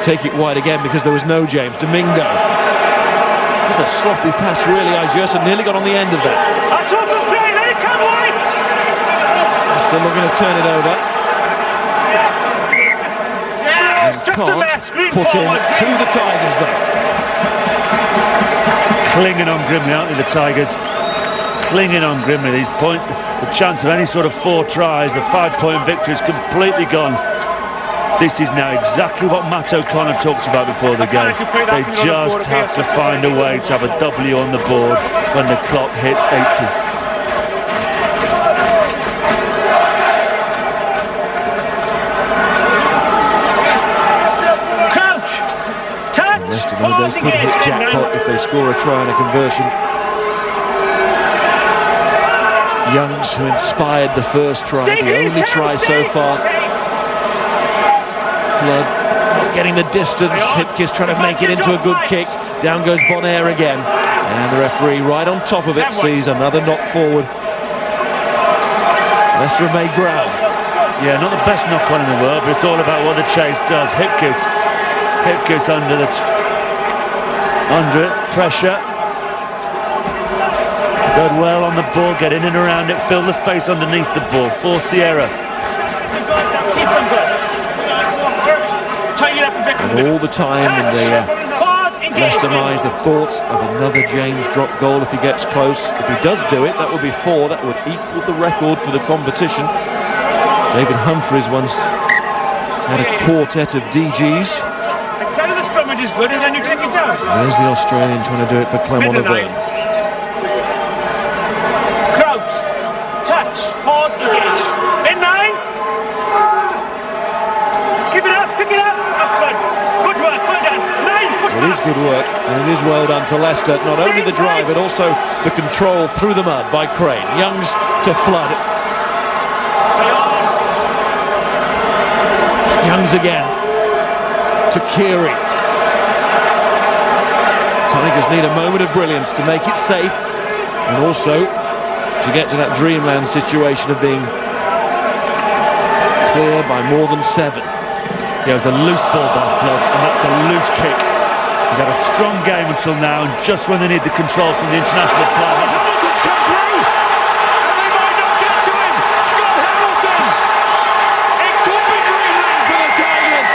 take it wide again because there was no James. Domingo, what a sloppy pass really. Ajersa nearly got on the end of that. That's open play, let it come wide. Still looking to turn it over. And can't put in to the Tigers though. Clinging on grimly, aren't they, the Tigers? Clinging on grimly. The chance of any sort of 4 tries, a 5-point victory is completely gone. This is now exactly what Matt O'Connor talked about before the game. They just have to find a way to have a W on the board when the clock hits 80. They could hit jackpot if they score a try and a conversion. Youngs, who inspired the first try, the only try so far. Flood not getting the distance. Hipkiss trying to make it into a good kick. Down goes Bonaire again. And the referee right on top of it sees another knock forward. Leicester have made ground. Yeah, not the best knock on in the world, but it's all about what the chase does. Hipkiss under it, pressure. Go well on the ball, get in and around it, fill the space underneath the ball, force the error. Keep them good. Tie it up a bit. And all the time in the Leicester minds the thoughts of another James drop goal if he gets close. If he does do it, that would be 4. That would equal the record for the competition. David Humphreys once had a quartet of DGs. I tell you the scrummage is good and then you take it down. There's the Australian trying to do it for Clermont Auvergne. Crouch, touch, pause, engage. In 9. Keep it up, pick it up. That's good. Good work, well done. 9, push It is good work, and it is well done to Leicester. Not only the drive, but also the control through the mud by Crane. Youngs to Flood. Youngs again to Keary. Tigers need a moment of brilliance to make it safe, and also to get to that dreamland situation of being clear by more than 7. Yeah, it was a loose ball by Flood, and that's a loose kick. He's had a strong game until now, and just when they need the control from the international flag. Hamilton's come through! And they might not get to him! Scott Hamilton! It could be dreamland for the Tigers!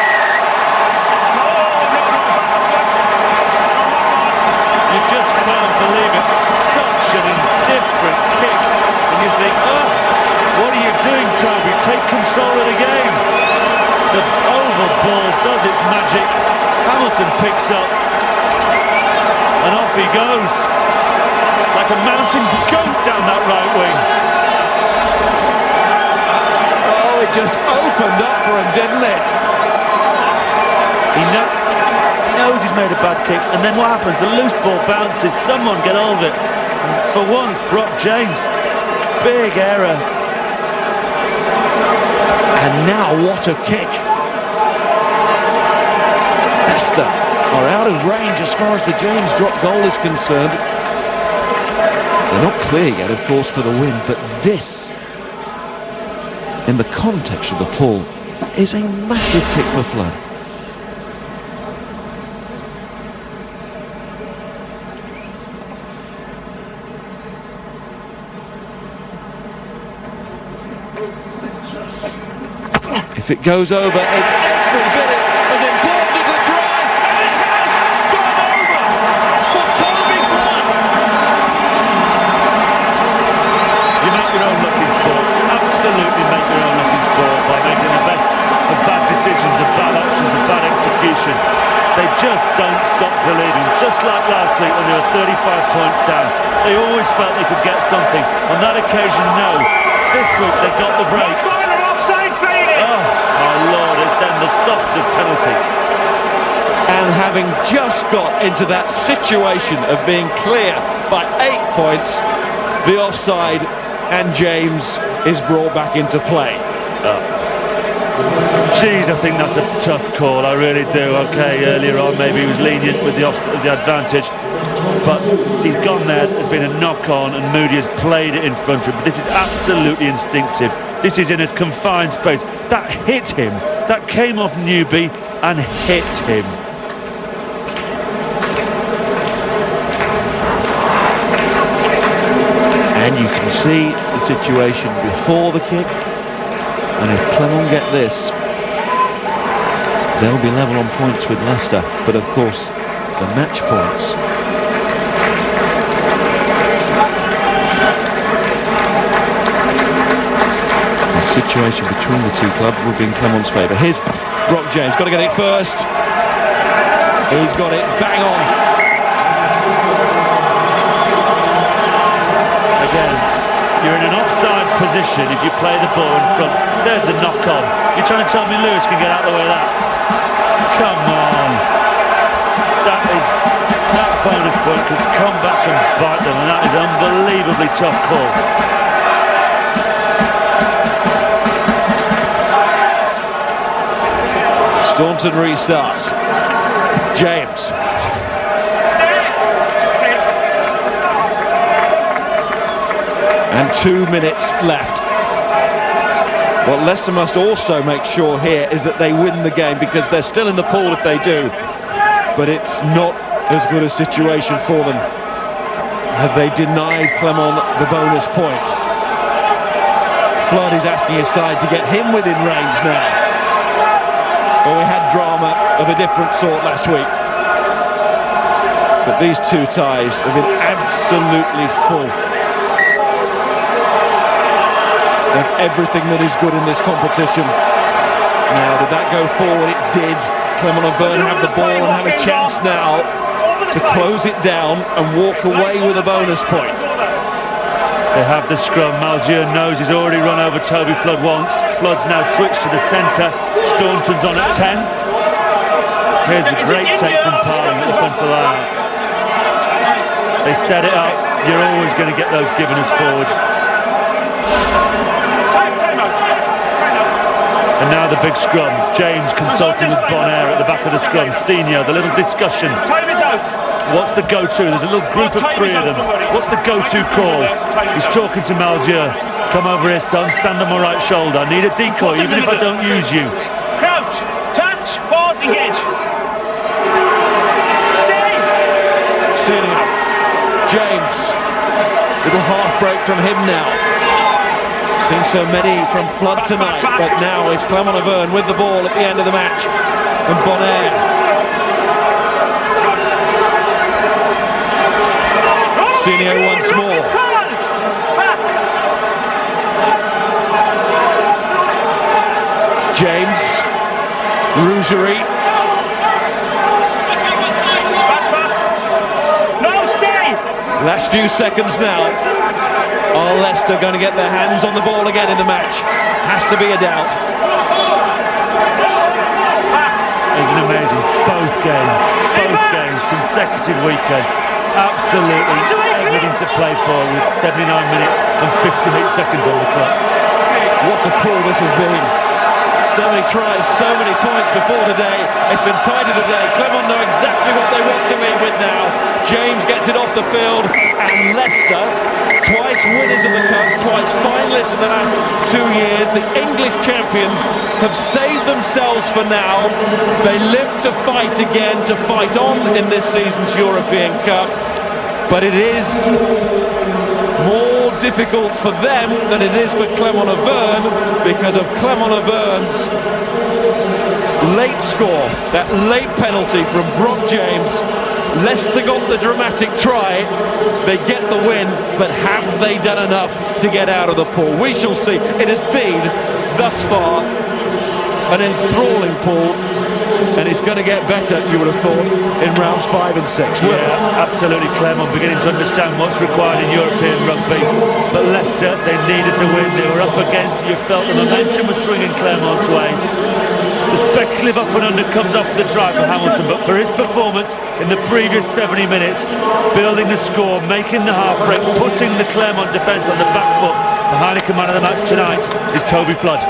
You just can't believe it. Such an indifferent kick. And you think, oh, what are you doing, Toby? Take control of the game. The oval ball does its magic. Hamilton picks up. And off he goes. Like a mountain goat down that right wing. Oh, it just opened up for him, didn't it? He knows he's made a bad kick, and then what happens? The loose ball bounces, someone get hold of it. And for once, Brock James, big error. And now what a kick. Leicester are out of range as far as the James drop goal is concerned. They're not clear yet, of course, for the win, but this, in the context of the pull, is a massive kick for Flood. If it goes over, it's every bit as important as the try, and it has gone over for Toby Flood. You make your own luck in sport. Absolutely make your own luck in sport by making the best of bad decisions, of bad options, of bad execution. They just don't stop believing. Just like last week when they were 35 points down. They always felt they could get something. On that occasion, no. This week they got the break. Oh Lord, it's then the softest penalty. And having just got into that situation of being clear by 8 points, the offside, and James is brought back into play. Geez, I think that's a tough call, I really do. Okay, earlier on maybe he was lenient with the advantage, but he's gone there, there's been a knock-on and Moody has played it in front of him. But this is absolutely instinctive. This is in a confined space. That hit him. That came off Newby and hit him. And you can see the situation before the kick. And if Clermont get this, they'll be level on points with Leicester. But of course, the match points. The situation between the two clubs will be in Clermont's favour. Here's Brock James, got to get it first. He's got it bang on. Again, you're in an offside position if you play the ball in front. There's a knock-on. You're trying to tell me Lewis can get out of the way of that? Come on. That bonus point could come back and bite them, and that is an unbelievably tough call. Staunton restarts. James. And 2 minutes left. What Leicester must also make sure here is that they win the game, because they're still in the pool if they do. But it's not as good a situation for them. have they denied Clermont the bonus point? Flood is asking his side to get him within range now. Well, we had drama of a different sort last week. But these two ties have been absolutely full of everything that is good in this competition. Now, did that go forward? It did. Clermont Auvergne have the ball and have a chance now to close it down and walk away with a bonus point. They have the scrum. Malzieu knows he's already run over Toby Flood once. Flood's now switched to the centre. Staunton's on at 10. Here's a great take from Parling at the front for that. They set it up. You're always going to get those given us forward. And now the big scrum. James consulting with Bonaire at the back of the scrum. Senior, the little discussion. Time is out. What's the go-to? There's a little group of three of them. What's the go-to call? He's talking to Malzieu. Come over here, son. Stand on my right shoulder. I need a decoy, even if I don't use you. Crouch. Touch. Pause. Engage. Stay. Senior. James. Little half break from him now. Seen so many from Flood tonight, but now it's Clermont Auvergne with the ball at the end of the match. And Bonaire. Senior once more. James. Rougerie. No, stay. Last few seconds now. Are Leicester going to get their hands on the ball again in the match? Has to be a doubt. Isn't it amazing? Both games, consecutive weekends. Absolutely everything to play for with 79 minutes and 58 seconds on the clock. What a pull this has been. So many tries, so many points before today. It's been tidy today. Clermont know exactly what they want to win with now. James gets it off the field, and Leicester, twice winners of the cup, twice finalists in the last 2 years, the English champions, have saved themselves for now. They live to fight again, to fight on in this season's European Cup. But it is more difficult for them than it is for Clermont Auvergne because of Clermont Auvern's late score, that late penalty from Brock James. Leicester got the dramatic try, they get the win, but have they done enough to get out of the pool? We shall see. It has been, thus far, an enthralling pool, and it's going to get better, you would have thought, in rounds 5 and 6. Yeah, absolutely. Clermont beginning to understand what's required in European rugby, but Leicester, they needed the win. They were up against it. You felt the momentum was swinging Clermont's way. The speculative up and under comes off the drive for Hamilton, but for his performance in the previous 70 minutes, building the score, making the half break, putting the Clermont defence on the back foot, the Heineken man of the match tonight is Toby Flood.